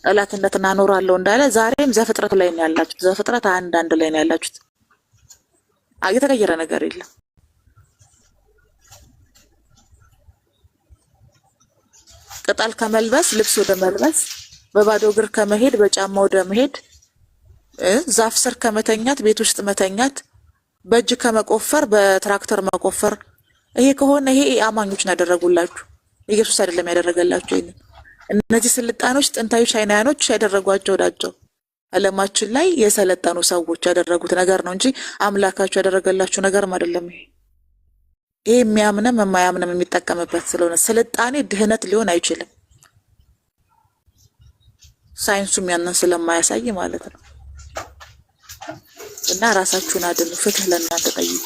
ጠላትነትን አኖራለሁ እንዳለ ዛሬም ዘፍጥረት ላይ ነው ያላችሁት። ዘፍጥረት 1:1 ላይ ነው ያላችሁት። የተቀየረ ነገር የለም። ቅጠል ከመልበስ ልብስ ወደ መልበስ፣ በባዶ እግር ከመሄድ በጫማ ወደ መሄድ፣ ዛፍ ስር ከመተኛት ቤት ውስጥ መተኛት፣ በእጅ ከመቆፈር በትራክተር መቆፈር። ይሄ ከሆነ ይሄ አማኞች ነው ያደረጉላችሁ፣ ኢየሱስ አይደለም ያደረገላችሁ። ይሄን እነዚህ ስልጣኖች ጥንታዊ ቻይናውያኖች ያደረጓቸው ናቸው። ዓለማችን ላይ የሰለጠኑ ሰዎች ያደረጉት ነገር ነው እንጂ አምላካችሁ ያደረገላችሁ ነገርም አይደለም። ይሄ የሚያምንም የማያምንም የሚጠቀምበት ስለሆነ ስልጣኔ ድህነት ሊሆን አይችልም። ሳይንሱም ያንን ስለማያሳይ ማለት ነው። እና ራሳችሁን አድኑ፣ ፍትህ ለእናንተ ጠይቁ።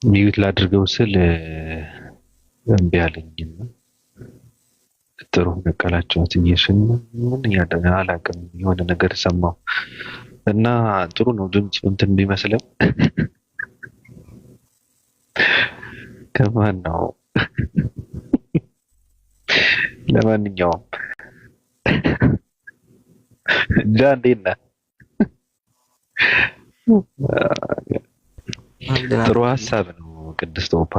ሚዩት ላድርገው ስል እምቢ አለኝ። ጥሩ ነቀላቸው ትንሽን ምን ያደረገ አላውቅም። የሆነ ነገር ሰማሁ እና ጥሩ ነው ድምፁ እንትን ቢመስልም ከማን ነው? ለማንኛውም ጃ እንዴት ነህ? ጥሩ ሀሳብ ነው። ቅድስት ኦፓ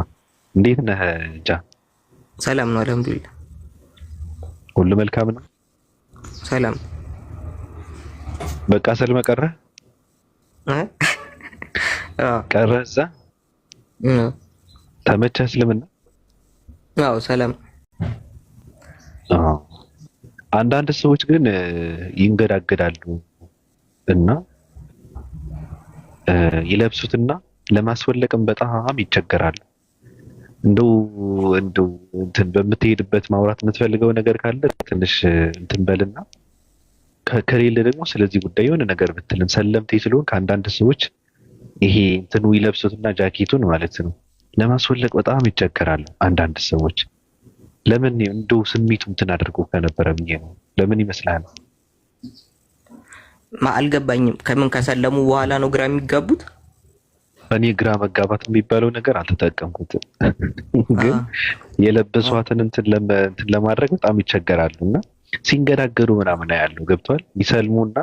እንዴት ነህ ጃ? ሰላም ነው አልሐምዱሊላህ። ሁሉ መልካም ነው። ሰላም በቃ ሰልመ ቀረ ቀረ እዛ ተመቸ እስልምና? አዎ ሰላም። አንዳንድ ሰዎች ግን ይንገዳገዳሉ እና ይለብሱትና ለማስወለቅም በጣም ይቸገራሉ። እንደው እንትን በምትሄድበት ማውራት የምትፈልገው ነገር ካለ ትንሽ እንትን በልና ከሌለ ደግሞ ስለዚህ ጉዳይ የሆነ ነገር ብትልን ሰለምቴ ስለሆን ከአንዳንድ ሰዎች ይሄ እንትኑ ይለብሱትና ጃኬቱን ማለት ነው ለማስወለቅ በጣም ይቸገራሉ። አንዳንድ ሰዎች ለምን እንደው ስሜቱ እንትን አድርጎ ከነበረ ብዬ ነው። ለምን ይመስላል? አልገባኝም። ከምን ከሰለሙ በኋላ ነው ግራ የሚጋቡት? እኔ ግራ መጋባት የሚባለው ነገር አልተጠቀምኩትም፣ ግን የለበሷትን እንትን ለማድረግ በጣም ይቸገራሉና ሲንገዳገዱ ምናምን ያለው ገብቷል። ይሰልሙና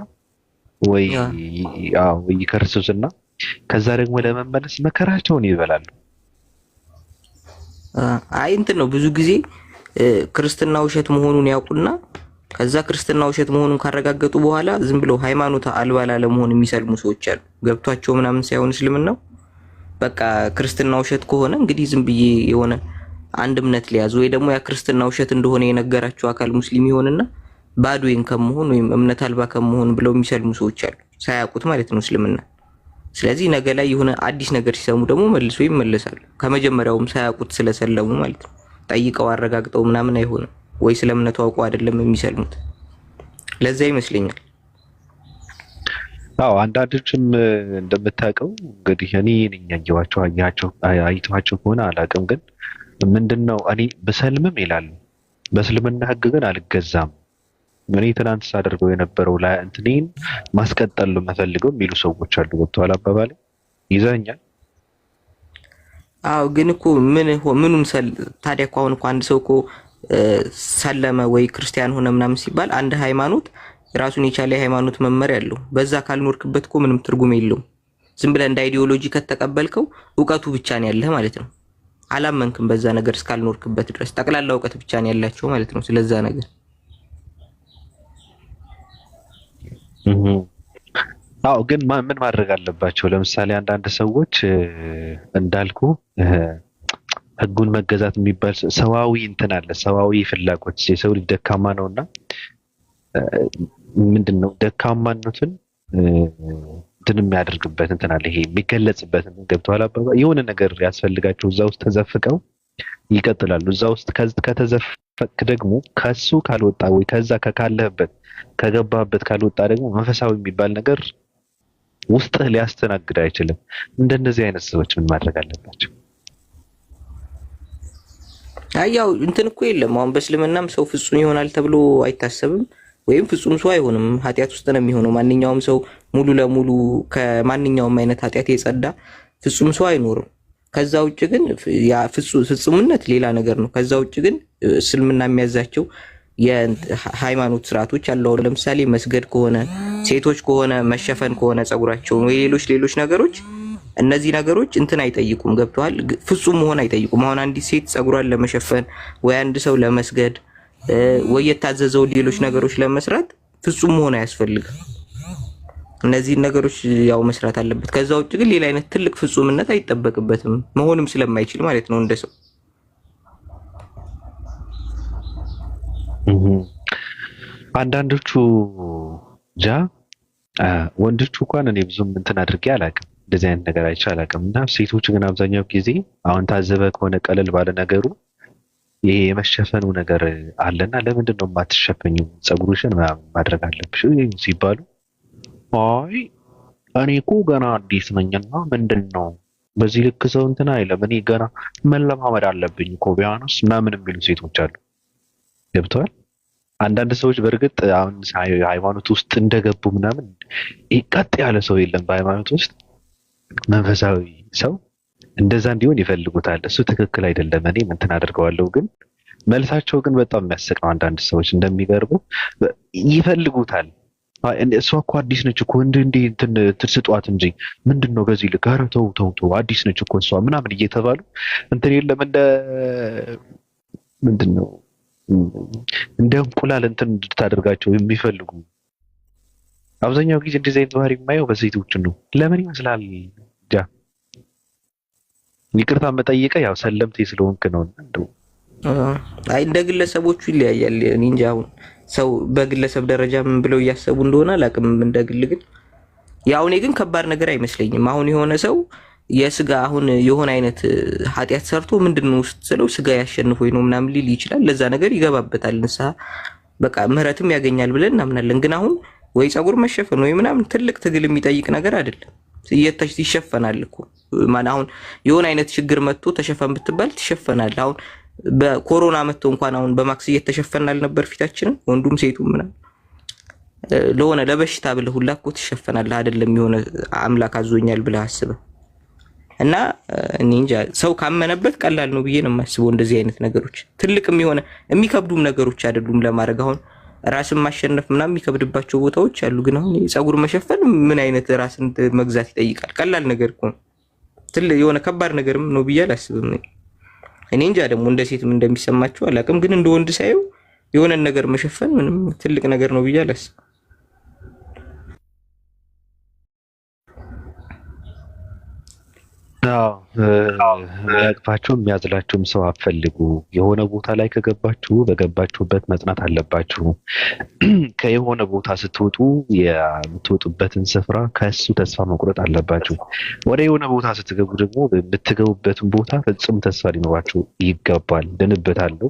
ወይ ይከርሱስና ከዛ ደግሞ ለመመለስ መከራቸውን ይበላሉ። አይ እንትን ነው ብዙ ጊዜ ክርስትና ውሸት መሆኑን ያውቁና ከዛ ክርስትና ውሸት መሆኑን ካረጋገጡ በኋላ ዝም ብለው ሃይማኖት አልባ ለመሆን የሚሰልሙ ሰዎች አሉ። ገብቷቸው ምናምን ሳይሆን እስልምናው በቃ ክርስትና ውሸት ከሆነ እንግዲህ ዝም ብዬ የሆነ አንድ እምነት ሊያዙ ወይ ደግሞ ያ ክርስትና ውሸት እንደሆነ የነገራቸው አካል ሙስሊም ይሆንና ባዶዬን ከመሆን ወይም እምነት አልባ ከመሆን ብለው የሚሰልሙ ሰዎች አሉ፣ ሳያውቁት ማለት ነው እስልምና። ስለዚህ ነገ ላይ የሆነ አዲስ ነገር ሲሰሙ ደግሞ መልሶ ይመለሳሉ። ከመጀመሪያውም ሳያውቁት ስለሰለሙ ማለት ነው። ጠይቀው አረጋግጠው ምናምን አይሆንም ወይ ስለ እምነቱ አውቀው አይደለም የሚሰልሙት። ለዛ ይመስለኛል። አዎ አንዳንዶችም እንደምታውቀው እንግዲህ እኔ ነኝ ያየኋቸው አይተዋቸው ከሆነ አላውቅም፣ ግን ምንድነው እኔ በሰልምም ይላሉ በእስልምና ሕግ ግን አልገዛም። እኔ ትናንት ሳደርገው የነበረው ላይ እንትኔን ማስቀጠል ነው የምፈልገው የሚሉ ሰዎች አሉ። ገብቶሃል አባባሌ? ይዘኛል። አዎ ግን እኮ ምኑን ታዲያ እኮ አሁን እኮ አንድ ሰው እኮ ሰለመ ወይ ክርስቲያን ሆነ ምናምን ሲባል አንድ ሃይማኖት ራሱን የቻለ ሃይማኖት መመሪያ አለው። በዛ ካልኖርክበት እኮ ምንም ትርጉም የለውም። ዝም ብለህ እንደ አይዲዮሎጂ ከተቀበልከው እውቀቱ ብቻ ነው ያለህ ማለት ነው። አላመንክም በዛ ነገር እስካልኖርክበት ድረስ ጠቅላላ እውቀት ብቻ ነው ያላቸው ማለት ነው ስለዛ ነገር። አዎ ግን ምን ማድረግ አለባቸው? ለምሳሌ አንዳንድ ሰዎች እንዳልኩ ህጉን መገዛት የሚባል ሰዋዊ እንትን አለ፣ ሰዋዊ ፍላጎት። የሰው ልጅ ደካማ ነውና ምንድነው ደካማነቱን እንትን የሚያደርግበት እንትን አለ፣ ይሄ የሚገለጽበት ገብቶሃል አባባ? የሆነ ነገር ያስፈልጋቸው እዛ ውስጥ ተዘፍቀው ይቀጥላሉ። እዛ ውስጥ ከተዘፈቅ ደግሞ ከሱ ካልወጣ ወይ ከዛ ካለህበት ከገባህበት ካልወጣ ደግሞ መንፈሳዊ የሚባል ነገር ውስጥ ሊያስተናግድ አይችልም። እንደነዚህ አይነት ሰዎች ምን ማድረግ አለባቸው? ያው እንትን እኮ የለም አሁን በእስልምናም ሰው ፍጹም ይሆናል ተብሎ አይታሰብም፣ ወይም ፍጹም ሰው አይሆንም። ኃጢአት ውስጥ ነው የሚሆነው። ማንኛውም ሰው ሙሉ ለሙሉ ከማንኛውም አይነት ኃጢአት የጸዳ ፍጹም ሰው አይኖርም። ከዛ ውጭ ግን ያ ፍጹምነት ሌላ ነገር ነው። ከዛ ውጭ ግን እስልምና የሚያዛቸው የሃይማኖት ስርዓቶች አሉ። ለምሳሌ መስገድ ከሆነ ሴቶች ከሆነ መሸፈን ከሆነ ጸጉራቸውን ወይ ሌሎች ነገሮች፣ እነዚህ ነገሮች እንትን አይጠይቁም። ገብተዋል? ፍጹም መሆን አይጠይቁም። አሁን አንዲት ሴት ጸጉሯን ለመሸፈን ወይ አንድ ሰው ለመስገድ ወይ የታዘዘው ሌሎች ነገሮች ለመስራት ፍጹም መሆን አያስፈልግም። እነዚህ ነገሮች ያው መስራት አለበት። ከዛ ውጭ ግን ሌላ አይነት ትልቅ ፍጹምነት አይጠበቅበትም፣ መሆንም ስለማይችል ማለት ነው እንደ ሰው። አንዳንዶቹ ወንዶቹ እንኳን እኔ ብዙም እንትን አድርጌ አላውቅም፣ እንደዚህ አይነት ነገር አይቼ አላውቅም። እና ሴቶች ግን አብዛኛው ጊዜ አሁን ታዘበ ከሆነ ቀለል ባለ ነገሩ ይሄ የመሸፈኑ ነገር አለና ለምንድን ነው የማትሸፈኙ? ፀጉርሽን ማድረግ አለብሽ ሲባሉ አይ እኔ እኮ ገና አዲስ ነኝና ምንድን ነው በዚህ ልክ ሰው እንትን አይለም፣ እኔ ገና መለማመድ አለብኝ እኮ ቢያንስ ምናምን የሚሉ ሴቶች አሉ። ገብተዋል? አንዳንድ ሰዎች በእርግጥ አሁን ሃይማኖት ውስጥ እንደገቡ ምናምን ቀጥ ያለ ሰው የለም በሃይማኖት ውስጥ። መንፈሳዊ ሰው እንደዛ እንዲሆን ይፈልጉታል። እሱ ትክክል አይደለም። እኔ እንትን አደርገዋለሁ። ግን መልሳቸው ግን በጣም የሚያስቅ ነው። አንዳንድ ሰዎች እንደሚገርቡ ይፈልጉታል። እሷ እኮ አዲስ ነች እኮ እንትን ስጧት እንጂ ምንድነው በዚህ ልክ፣ ኧረ ተው አዲስ ነች እኮ እሷ ምናምን እየተባሉ እንትን የለም እንደ ምንድነው እንደ እንቁላል እንትን እንድታደርጋቸው የሚፈልጉ አብዛኛው ጊዜ እንደዚህ አይነት ባህሪ የማየው በሴቶች ነው። ለምን ይመስላል? ጃ ይቅርታ መጠየቀ ያው ሰለምቴ ስለሆንክ ነው። እንደው አይ እንደ ግለሰቦቹ ይለያያል። እኔ እንጃ አሁን ሰው በግለሰብ ደረጃ ምን ብለው እያሰቡ እንደሆነ አላውቅም። እንደ ግል ግን ያው እኔ ግን ከባድ ነገር አይመስለኝም። አሁን የሆነ ሰው የስጋ አሁን የሆነ አይነት ኃጢአት ሰርቶ ምንድነው ውስጥ ስለው ስጋ ያሸንፈው ነው ምናምን ሊል ይችላል። ለዛ ነገር ይገባበታል ንስሐ በቃ ምህረትም ያገኛል ብለን እናምናለን። ግን አሁን ወይ ጸጉር መሸፈን ወይ ምናምን ትልቅ ትግል የሚጠይቅ ነገር አይደለም። ይሸፈናል እኮ ማን አሁን የሆነ አይነት ችግር መጥቶ ተሸፈን ብትባል ትሸፈናል። አሁን በኮሮና መጥቶ እንኳን አሁን በማክስ እየተሸፈናል ነበር ፊታችንን ወንዱም ሴቱም ምናምን ለሆነ ለበሽታ ብለህ ሁላ እኮ ትሸፈናለህ አይደለም? የሆነ አምላክ አዞኛል ብለህ አስበህ እና እኔ እንጃ ሰው ካመነበት ቀላል ነው ብዬ ነው የማስበው። እንደዚህ አይነት ነገሮች ትልቅም የሆነ የሚከብዱም ነገሮች አይደሉም ለማድረግ። አሁን ራስን ማሸነፍ ምናምን የሚከብድባቸው ቦታዎች አሉ። ግን አሁን የጸጉር መሸፈን ምን አይነት ራስን መግዛት ይጠይቃል? ቀላል ነገር እኮ ነው። ትልቅ የሆነ ከባድ ነገርም ነው ብዬ አላስብም። እኔ እንጃ ደግሞ እንደ ሴትም እንደሚሰማቸው አላውቅም። ግን እንደ ወንድ ሳየው የሆነ ነገር መሸፈን ምንም ትልቅ ነገር ነው ብዬ አላስብም። የሚያቅፋችሁም የሚያዝላችሁም ሰው አትፈልጉ። የሆነ ቦታ ላይ ከገባችሁ በገባችሁበት መጽናት አለባችሁ። ከየሆነ ቦታ ስትወጡ የምትወጡበትን ስፍራ ከሱ ተስፋ መቁረጥ አለባችሁ። ወደ የሆነ ቦታ ስትገቡ ደግሞ የምትገቡበትን ቦታ ፍጹም ተስፋ ሊኖራችሁ ይገባል። ድንበታለሁ፣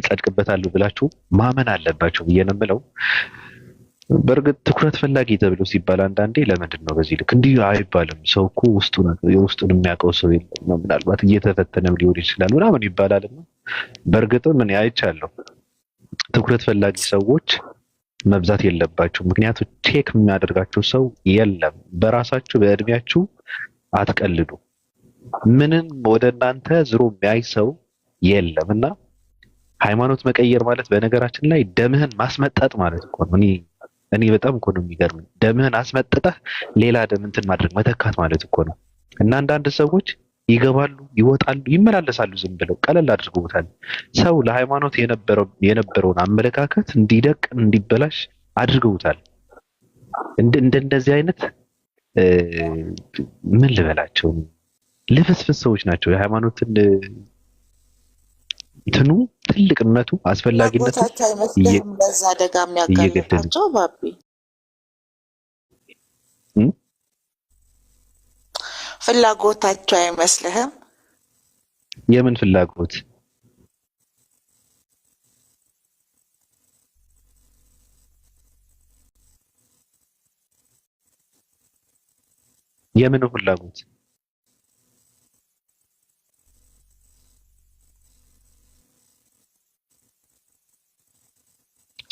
ጸድቅበታለሁ ብላችሁ ማመን አለባችሁ ብዬ ነው የምለው። በእርግጥ ትኩረት ፈላጊ ተብሎ ሲባል አንዳንዴ ለምንድን ነው በዚህ ልክ እንዲህ አይባልም? ሰው እኮ የውስጡን የሚያውቀው ሰው የለም፣ ምናልባት እየተፈተነም ሊሆን ይችላል ምናምን ይባላል። በእርግጥም እኔ አይቻለሁ ትኩረት ፈላጊ ሰዎች መብዛት የለባቸው። ምክንያቱም ቼክ የሚያደርጋቸው ሰው የለም። በራሳችሁ በእድሜያችሁ አትቀልዱ። ምንም ወደ እናንተ ዝሮ የሚያይ ሰው የለም እና ሃይማኖት መቀየር ማለት በነገራችን ላይ ደምህን ማስመጠጥ ማለት እኮ ነው። እኔ በጣም እኮ ነው የሚገርመኝ። ደምህን አስመጥጠህ ሌላ ደም እንትን ማድረግ መተካት ማለት እኮ ነው። እና አንዳንድ ሰዎች ይገባሉ፣ ይወጣሉ፣ ይመላለሳሉ ዝም ብለው ቀለል አድርገውታል። ሰው ለሃይማኖት የነበረውን አመለካከት እንዲደቅ እንዲበላሽ አድርገውታል። እንደዚህ አይነት ምን ልበላቸው ልፍስፍስ ሰዎች ናቸው። የሃይማኖትን እንትኑ ትልቅነቱ አስፈላጊነቱ ፍላጎታቸው አይመስልህም? ለዛ አደጋ የሚያጋልጣቸው ባቢ ፍላጎታቸው አይመስልህም? የምን ፍላጎት? የምን ፍላጎት?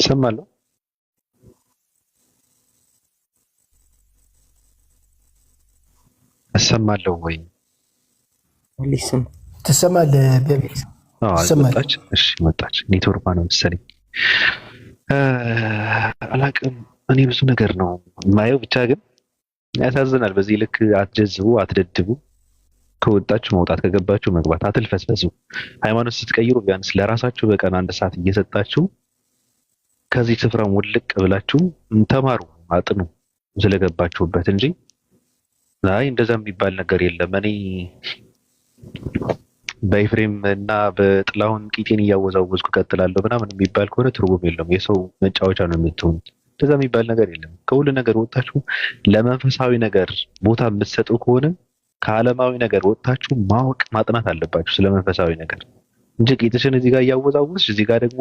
ሰማለሁ። እሰማለሁ ወይ? ሊስም ትሰማለህ? በቤት መጣች። እሺ መጣች። ኔትወርክ ነው መሰለኝ። አላቅም። እኔ ብዙ ነገር ነው የማየው። ብቻ ግን ያሳዝናል። በዚህ ልክ አትጀዝቡ፣ አትደድቡ። ከወጣችሁ መውጣት፣ ከገባችሁ መግባት፣ አትልፈስፈሱ። ሃይማኖት ስትቀይሩ ቢያንስ ለራሳችሁ በቀን 1 ሰዓት እየሰጣችሁ ከዚህ ስፍራ ውልቅ ብላችሁ ተማሩ፣ አጥኑ ስለገባችሁበት እንጂ አይ እንደዛ የሚባል ነገር የለም። እኔ በኤፍሬም እና በጥላሁን ቂጤን እያወዛወዝኩ ቀጥላለሁ ምናምን የሚባል ከሆነ ትርጉም የለውም። የሰው መጫወቻ ነው የምትሆኑ። እንደዛ የሚባል ነገር የለም። ከሁሉ ነገር ወጣችሁ ለመንፈሳዊ ነገር ቦታ የምትሰጡ ከሆነ ከዓለማዊ ነገር ወጣችሁ ማወቅ ማጥናት አለባችሁ ስለ መንፈሳዊ ነገር እንጂ ቂጥሽን እዚህ ጋር እያወዛወዝሽ እዚህ ጋር ደግሞ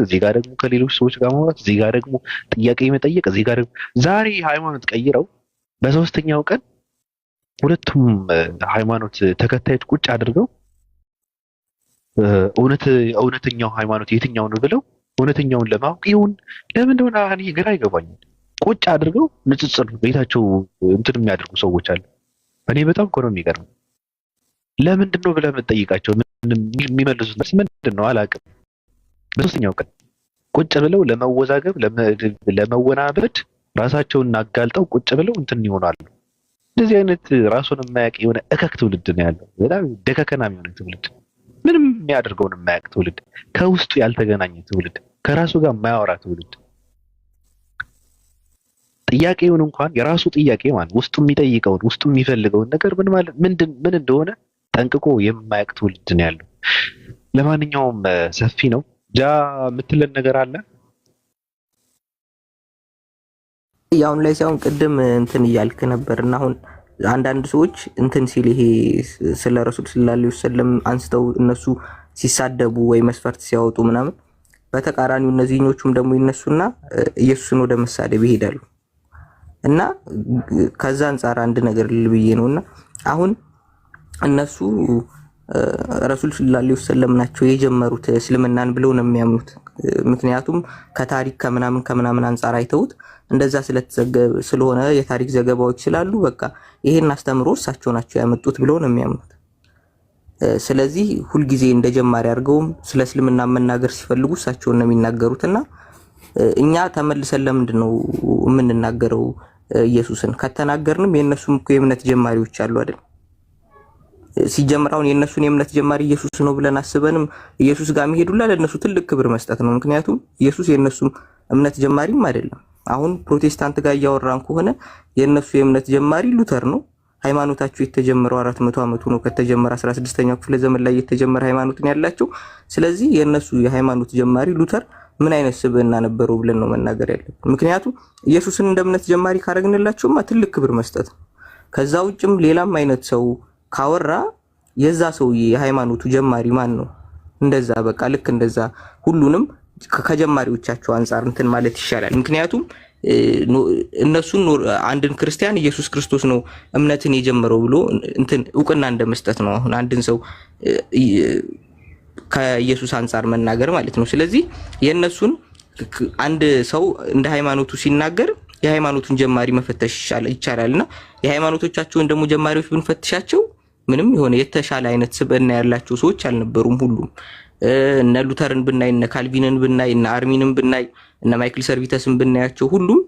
እዚህ ጋር ደግሞ ከሌሎች ሰዎች ጋር ማውራት እዚህ ጋር ደግሞ ጥያቄ መጠየቅ እዚህ ጋር ደግሞ ዛሬ ሃይማኖት ቀይረው በሶስተኛው ቀን ሁለቱም ሃይማኖት ተከታዮች ቁጭ አድርገው እውነተኛው ሃይማኖት የትኛው ነው ብለው እውነተኛውን ለማወቅ ይሁን ለምን እንደሆነ እኔ ግራ አይገባኝም። ቁጭ አድርገው ንጽጽር ቤታቸው እንትን የሚያደርጉ ሰዎች አሉ። እኔ በጣም እኮ ነው የሚገርመው። ለምንድን ነው ብለህ የምትጠይቃቸው የሚመልሱት መልስ ምንድን ነው አላውቅም። በሶስተኛው ቀን ቁጭ ብለው ለመወዛገብ ለመወናበድ ራሳቸውን አጋልጠው ቁጭ ብለው እንትን ይሆናሉ። እንደዚህ አይነት ራሱን የማያውቅ የሆነ እከክ ትውልድ ነው ያለው። በጣም ደከከናም የሆነ ትውልድ ምንም የሚያደርገውን የማያውቅ ትውልድ፣ ከውስጡ ያልተገናኘ ትውልድ፣ ከራሱ ጋር የማያወራ ትውልድ፣ ጥያቄውን እንኳን የራሱ ጥያቄ ማለት ውስጡ የሚጠይቀውን ውስጡ የሚፈልገውን ነገር ምን እንደሆነ ጠንቅቆ የማያውቅ ትውልድ ነው ያለው። ለማንኛውም ሰፊ ነው። ጃ የምትለን ነገር አለ? ያውን ላይ ሳይሆን ቅድም እንትን እያልክ ነበርና አሁን አንዳንድ ሰዎች እንትን ሲል ይሄ ስለ ረሱል ሰለላሁ ዐለይሂ ወሰለም አንስተው እነሱ ሲሳደቡ ወይ መስፈርት ሲያወጡ ምናምን በተቃራኒው እነዚህኞቹም ደግሞ ይነሱና ኢየሱስን ወደ መሳደብ ይሄዳሉ። እና ከዛ አንፃር አንድ ነገር ልብዬ ነውና አሁን እነሱ ረሱል ሰለላሁ ዐለይሂ ወሰለም ናቸው የጀመሩት እስልምናን ብለው ነው የሚያምኑት። ምክንያቱም ከታሪክ ከምናምን አንፃር አይተውት እንደዛ ስለሆነ የታሪክ ዘገባዎች ስላሉ በቃ ይሄን አስተምሮ እሳቸው ናቸው ያመጡት ብለው ነው የሚያምኑት። ስለዚህ ሁልጊዜ እንደ ጀማሪ አድርገውም ስለ እስልምና መናገር ሲፈልጉ እሳቸውን ነው የሚናገሩትና እኛ ተመልሰን ለምንድን ነው የምንናገረው? ኢየሱስን ከተናገርንም የነሱም እኮ የእምነት ጀማሪዎች አሉ አይደል? ሲጀምራውን የነሱን የእምነት ጀማሪ ኢየሱስ ነው ብለን አስበንም ኢየሱስ ጋር መሄዱላ ለነሱ ትልቅ ክብር መስጠት ነው። ምክንያቱም ኢየሱስ የነሱም እምነት ጀማሪም አይደለም። አሁን ፕሮቴስታንት ጋር እያወራን ከሆነ የነሱ የእምነት ጀማሪ ሉተር ነው። ሃይማኖታቸው የተጀመረው 400 ዓመቱ ነው ከተጀመረ 16ኛው ክፍለ ዘመን ላይ የተጀመረ ሃይማኖት ነው ያላቸው። ስለዚህ የነሱ የሃይማኖት ጀማሪ ሉተር ምን አይነት ስብዕና ነበረው ብለን ነው መናገር ያለብን። ምክንያቱም ኢየሱስን እንደ እምነት ጀማሪ ካረግንላቸውማ ትልቅ ክብር መስጠት ነው። ከዛ ውጭም ሌላም አይነት ሰው ካወራ የዛ ሰው የሃይማኖቱ ጀማሪ ማን ነው? እንደዛ በቃ ልክ እንደዛ ሁሉንም ከጀማሪዎቻቸው አንፃር እንትን ማለት ይሻላል። ምክንያቱም እነሱን አንድን ክርስቲያን ኢየሱስ ክርስቶስ ነው እምነትን የጀመረው ብሎ እንትን ዕውቅና እንደመስጠት ነው አሁን አንድን ሰው ከኢየሱስ አንፃር መናገር ማለት ነው። ስለዚህ የነሱን አንድ ሰው እንደ ሃይማኖቱ ሲናገር የሃይማኖቱን ጀማሪ መፈተሽ ይቻላልና የሃይማኖቶቻቸውን ደግሞ ጀማሪዎች ብንፈትሻቸው ምንም የሆነ የተሻለ አይነት ስብዕና ያላቸው ሰዎች አልነበሩም። ሁሉም እነ ሉተርን ብናይ፣ እነ ካልቪንን ብናይ፣ እነ አርሚንን ብናይ፣ እነ ማይክል ሰርቪተስን ብናያቸው ሁሉም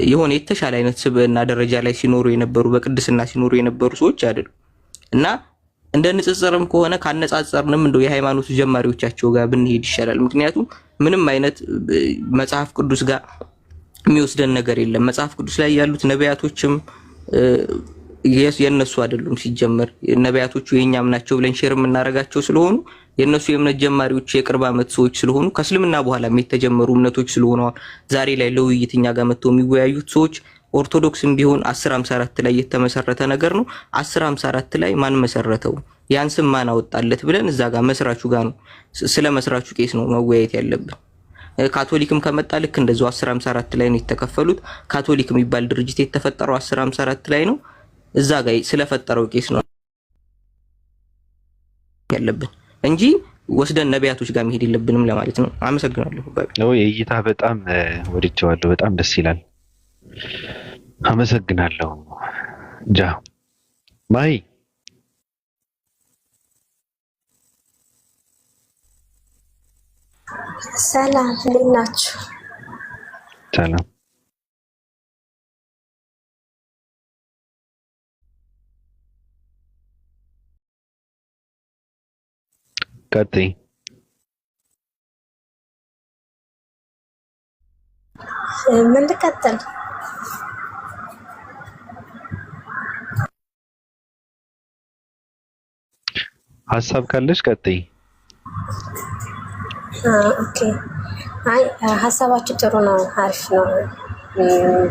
የሆነ የተሻለ አይነት ስብዕና ደረጃ ላይ ሲኖሩ የነበሩ በቅድስና ሲኖሩ የነበሩ ሰዎች አይደሉም። እና እንደ ንጽጽርም ከሆነ ካነጻጸርንም እንደው የሃይማኖቱ ጀማሪዎቻቸው ጋር ብንሄድ ይሻላል። ምክንያቱም ምንም አይነት መጽሐፍ ቅዱስ ጋር የሚወስደን ነገር የለም። መጽሐፍ ቅዱስ ላይ ያሉት ነቢያቶችም የነሱ አይደሉም። ሲጀመር ነቢያቶቹ የኛም ናቸው ብለን ሼር የምናረጋቸው ስለሆኑ የነሱ የእምነት ጀማሪዎች የቅርብ ዓመት ሰዎች ስለሆኑ ከእስልምና በኋላም የተጀመሩ እምነቶች ስለሆኑ ዛሬ ላይ ለውይይት እኛ ጋር መጥተው የሚወያዩት ሰዎች ኦርቶዶክስም ቢሆን 1054 ላይ የተመሰረተ ነገር ነው። 1054 ላይ ማን መሰረተው? ያን ስም ማን አወጣለት ብለን እዛ ጋር መስራቹ ጋር ነው ስለ መስራቹ ቄስ ነው መወያየት ያለብን። ካቶሊክም ከመጣ ልክ እንደዛው 1054 ላይ ነው የተከፈሉት። ካቶሊክ የሚባል ድርጅት የተፈጠረው 1054 ላይ ነው። እዛ ጋር ስለፈጠረው ቄስ ነው ያለብን እንጂ ወስደን ነቢያቶች ጋር መሄድ የለብንም ለማለት ነው። አመሰግናለሁ። ነው የእይታ በጣም ወድጄዋለሁ። በጣም ደስ ይላል። አመሰግናለሁ። ጃ ማይ ሰላም፣ እንዴት ናችሁ? ሰላም። ቀጥይ። ምን ልቀጥል? ሀሳብ ካለሽ ቀጥይ። ኦኬ። አይ ሀሳባችሁ ጥሩ ነው፣ አሪፍ ነው።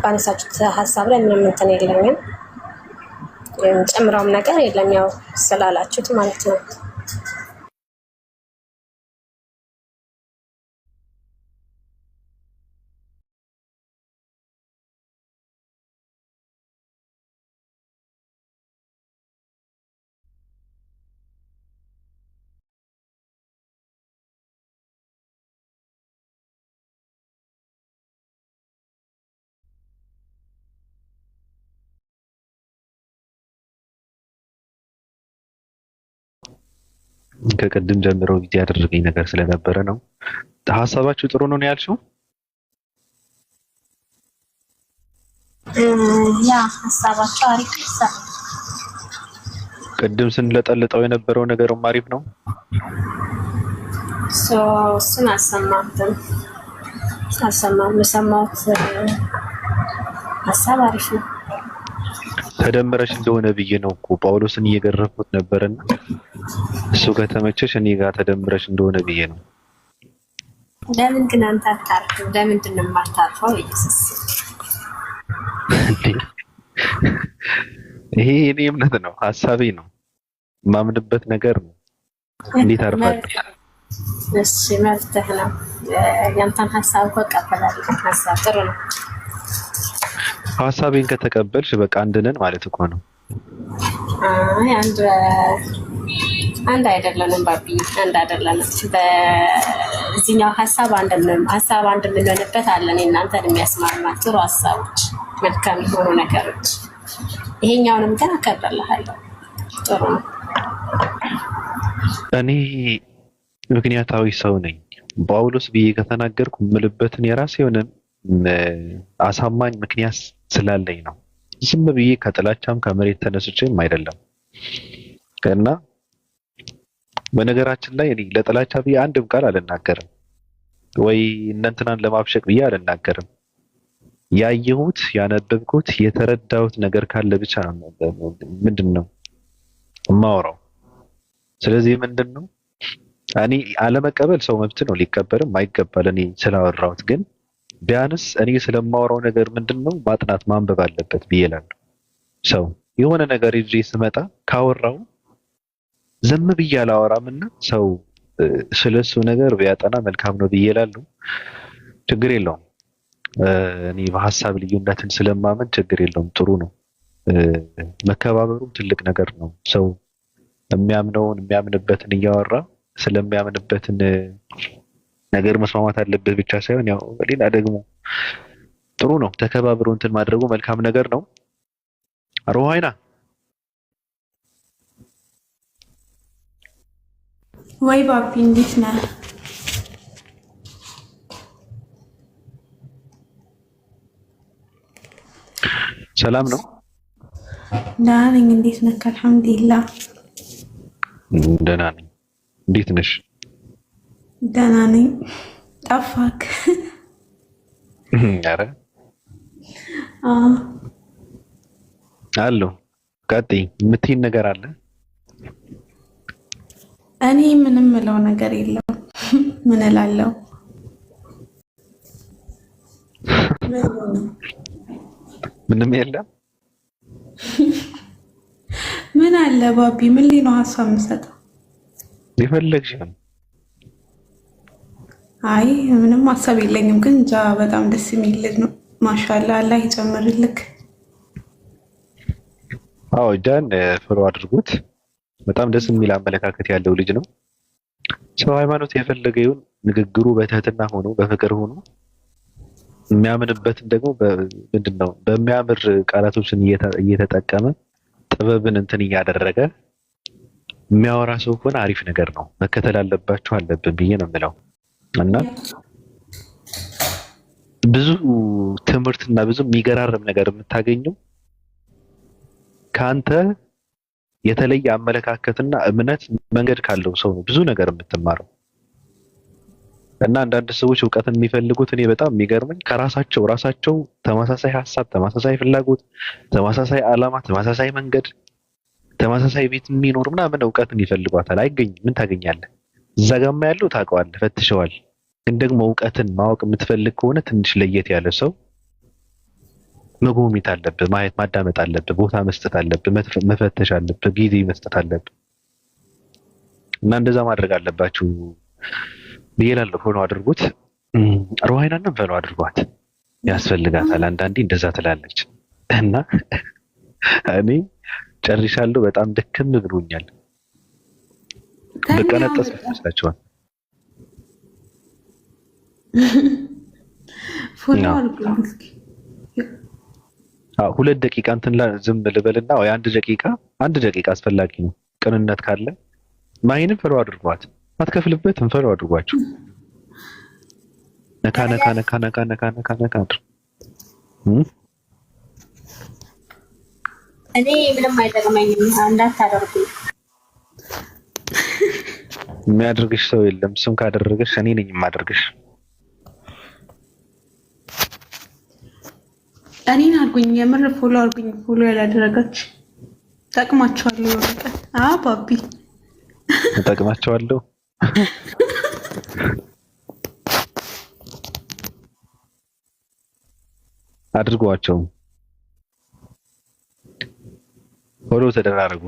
ባነሳችሁት ሀሳብ ላይ ምንም እንትን የለኝም፣ ጨምረውም ነገር የለም፣ ያው ስላላችሁት ማለት ነው። ከቅድም ጀምሮ ቪዲዮ ያደረገኝ ነገር ስለነበረ ነው። ሀሳባችሁ ጥሩ ነው ያልሽው? ያ ሀሳባችሁ አሪፍ ነው። ቅድም ስንለጠልጠው የነበረው ነገር አሪፍ ነው። እሱን አልሰማሁትም። የሰማሁት ሀሳብ አሪፍ ነው። ተደምረሽ እንደሆነ ብዬ ነው እኮ ጳውሎስን እየገረፉት ነበርና እሱ ከተመቸሽ እኔ ጋር ተደምረሽ እንደሆነ ብዬ ነው። ለምን ግን አንተ አታርፍም? ለምንድን ነው የማታርፈው? ኢየሱስ ይሄ የኔ እምነት ነው፣ ሀሳቤ ነው፣ የማምንበት ነገር ነው። እንዴት አርፋለሁ? እሺ መብትህ ነው። ያንተን ሀሳብ እኮ እቀበላለሁ። ሀሳብ ጥሩ ነው። ሀሳቤን ከተቀበልሽ በቃ አንድ ነን ማለት እኮ ነው። አይ አንድ አይደለንም ባቢ፣ አንድ አይደለንም። በዚህኛው ሀሳብ አንድ የምንሆንበት አለን። እናንተን የሚያስማማ ጥሩ ሀሳቦች፣ መልካም የሆኑ ነገሮች። ይሄኛውንም ግን አከብርልሃለሁ። ጥሩ ነው። እኔ ምክንያታዊ ሰው ነኝ። ጳውሎስ ብዬ ከተናገርኩ የምልበትን የራሴ የሆነ አሳማኝ ምክንያት ስላለኝ ነው። ዝም ብዬ ከጥላቻም ከመሬት ተነስቼም አይደለም። እና በነገራችን ላይ እኔ ለጥላቻ ብዬ አንድም ቃል አልናገርም፣ ወይ እነንትናን ለማብሸቅ ብዬ አልናገርም። ያየሁት፣ ያነበብኩት፣ የተረዳሁት ነገር ካለ ብቻ ምንድነው የማወራው። ስለዚህ ምንድነው እኔ አለመቀበል ሰው መብት ነው፣ ሊቀበልም አይገባል። እኔ ስላወራሁት ግን ቢያንስ እኔ ስለማወራው ነገር ምንድነው ማጥናት ማንበብ አለበት ብዬ እላለሁ። ሰው የሆነ ነገር ይዤ ስመጣ ካወራው ዝም ብዬ አላወራምና ሰው ስለሱ ነገር ቢያጠና መልካም ነው ብዬ እላለሁ። ችግር የለውም። እኔ በሀሳብ ልዩነትን ስለማመን ችግር የለውም፣ ጥሩ ነው። መከባበሩም ትልቅ ነገር ነው። ሰው የሚያምነውን የሚያምንበትን እያወራ ስለሚያምንበትን ነገር መስማማት አለበት ብቻ ሳይሆን ያው ሌላ ደግሞ ጥሩ ነው። ተከባብሮ እንትን ማድረጉ መልካም ነገር ነው። ሩሃይና ወይ ባቢ እንዴት ነህ? ሰላም ነው? ደህና ነኝ። እንዴት ነህ? አልሐምዱሊላህ ደህና ነኝ። እንዴት ነሽ? ደህና ነኝ። ጠፋክ? ኧረ አለሁ። ቀጥይ። የምትይኝ ነገር አለ? እኔ ምንም ምለው ነገር የለም። ምን እላለሁ? ምንም የለም። ምን አለ ባቢ? ምን ላይ ነው ሀሳብ የምሰጠው? የፈለግሽውን። አይ ምንም ሀሳብ የለኝም፣ ግን እንጃ በጣም ደስ የሚል ልጅ ነው። ማሻአላ አላህ ይጨምርልክ። አዎ ጃን ፍሮ አድርጉት። በጣም ደስ የሚል አመለካከት ያለው ልጅ ነው። ሰው ሃይማኖት የፈለገ ይሁን፣ ንግግሩ በትህትና ሆኖ በፍቅር ሆኖ የሚያምንበትን ደግሞ ምንድነው በሚያምር ቃላቶችን እየተጠቀመ ጥበብን እንትን እያደረገ የሚያወራ ሰው ከሆነ አሪፍ ነገር ነው። መከተል አለባችሁ አለብን ብዬ ነው የምለው። እና ብዙ ትምህርትና ብዙ የሚገራርም ነገር የምታገኘው ከአንተ የተለየ አመለካከትና እምነት መንገድ ካለው ሰው ነው ብዙ ነገር የምትማረው። እና አንዳንድ ሰዎች እውቀትን የሚፈልጉት እኔ በጣም የሚገርመኝ ራሳቸው ተመሳሳይ ሀሳብ፣ ተመሳሳይ ፍላጎት፣ ተመሳሳይ ዓላማ፣ ተመሳሳይ መንገድ፣ ተመሳሳይ ቤት የሚኖር ምናምን እውቀትን ይፈልጓታል። አይገኝም። ምን ታገኛለህ? እዛ ጋማ ያለው ታውቀዋለህ፣ ፈትሸዋል። ግን ደግሞ እውቀትን ማወቅ የምትፈልግ ከሆነ ትንሽ ለየት ያለ ሰው መጎብኘት አለብህ፣ ማየት ማዳመጥ አለብህ፣ ቦታ መስጠት አለብህ፣ መፈተሽ አለብህ፣ ጊዜ መስጠት አለብህ። እና እንደዛ ማድረግ አለባችሁ ብዬ እላለሁ። ፎሎ አድርጉት። ሩሃይናንም ፎሎ አድርጓት፣ ያስፈልጋታል። አንዳንዴ እንደዛ ትላለች። እና እኔ ጨርሻለሁ። በጣም ደክም ብሎኛል። በቀነጠስ መስላችኋል? ፎሎ አድርጉ እስኪ። 2 ደቂቃ እንትን ዝም ልበልና ወይ 1 ደቂቃ አስፈላጊ ነው። ቅንነት ካለ ማይንም ፎሎ አድርጓት። አትከፍልበትም። ፎሎ አድርጓቸው። ነካ ነካ ነካ ነካ ነካ ነካ ነካ እኔ ምንም አይጠቅመኝም እንዳታደርጉ። የሚያደርግሽ ሰው የለም። እሱም ካደረገሽ እኔ ነኝ የማደርግሽ። እኔን አድርጉኝ፣ የምር ፎሎ አድርጉኝ። ፎሎ ያላደረጋች ጠቅማቸዋለሁ። በቃ ባቢ እጠቅማቸዋለሁ። አድርጓቸው፣ ፎሎ ተደራረጉ።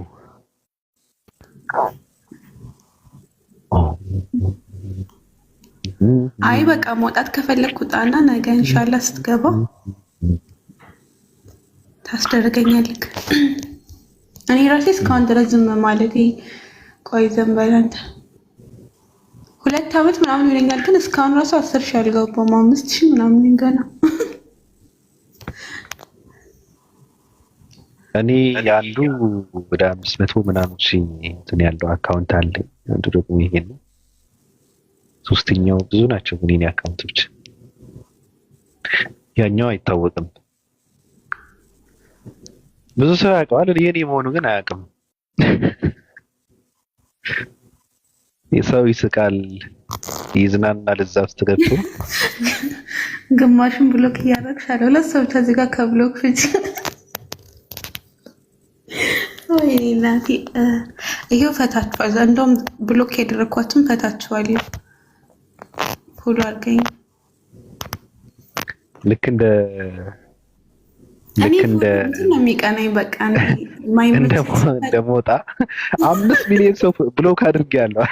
አይ በቃ መውጣት ከፈለክ ውጣና ነገ ኢንሻአላህ ስትገባ ታስደርገኛለህ። እኔ ራሴ እስካሁን ድረስ ዝም ማለቴ ቆይ ዘንበል አንተ 2 ዓመት ምናምን ይለኛል፣ ግን እስካሁን ራሱ 10,000 አልገባም። 5,000 ምናምን ገና። እኔ ያሉ ወደ 500 ምናምን ሺህ እንትን ያለው አካውንት አለ። አንዱ ደግሞ ይሄ ነው። ሶስተኛው ብዙ ናቸው ግን የኔ አካውንቶች። ያኛው አይታወቅም። ብዙ ሰው ያውቀዋል፣ የኔ መሆኑ ግን አያውቅም። የሰው ይስቃል፣ ይዝናናል እዛ ውስጥ ገብቶ። ግማሹን ብሎክ እያደረግሽ አለ። ሁለት ሰው ብቻ እዚህ ጋር ከብሎክ ፍጭ። ወይ እናቴ ይሄው ፈታችኋል። እንደውም ብሎክ ያደረኳችሁም ፈታችኋል። ፎሎ አድርገኝ። ልክ እንደ ነው የሚቀናኝ። በቃ እንደ ሞጣ 5 ሚሊዮን ሰው ብሎክ አድርጌያለሁ።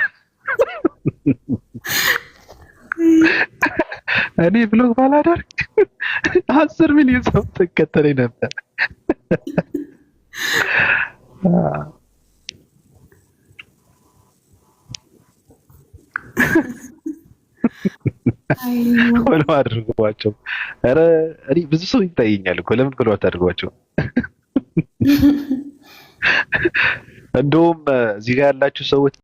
እኔ ብሎክ ባላደርግ 10 ሚሊዮን ሰው ተከተለኝ ነበር። ፎሎ አድርጓቸው። ኧረ እኔ ብዙ ሰው ይታየኛል እኮ ለምን ፎሎ አታድርጓቸው? እንደውም እዚህ ጋር ያላችሁ ሰዎች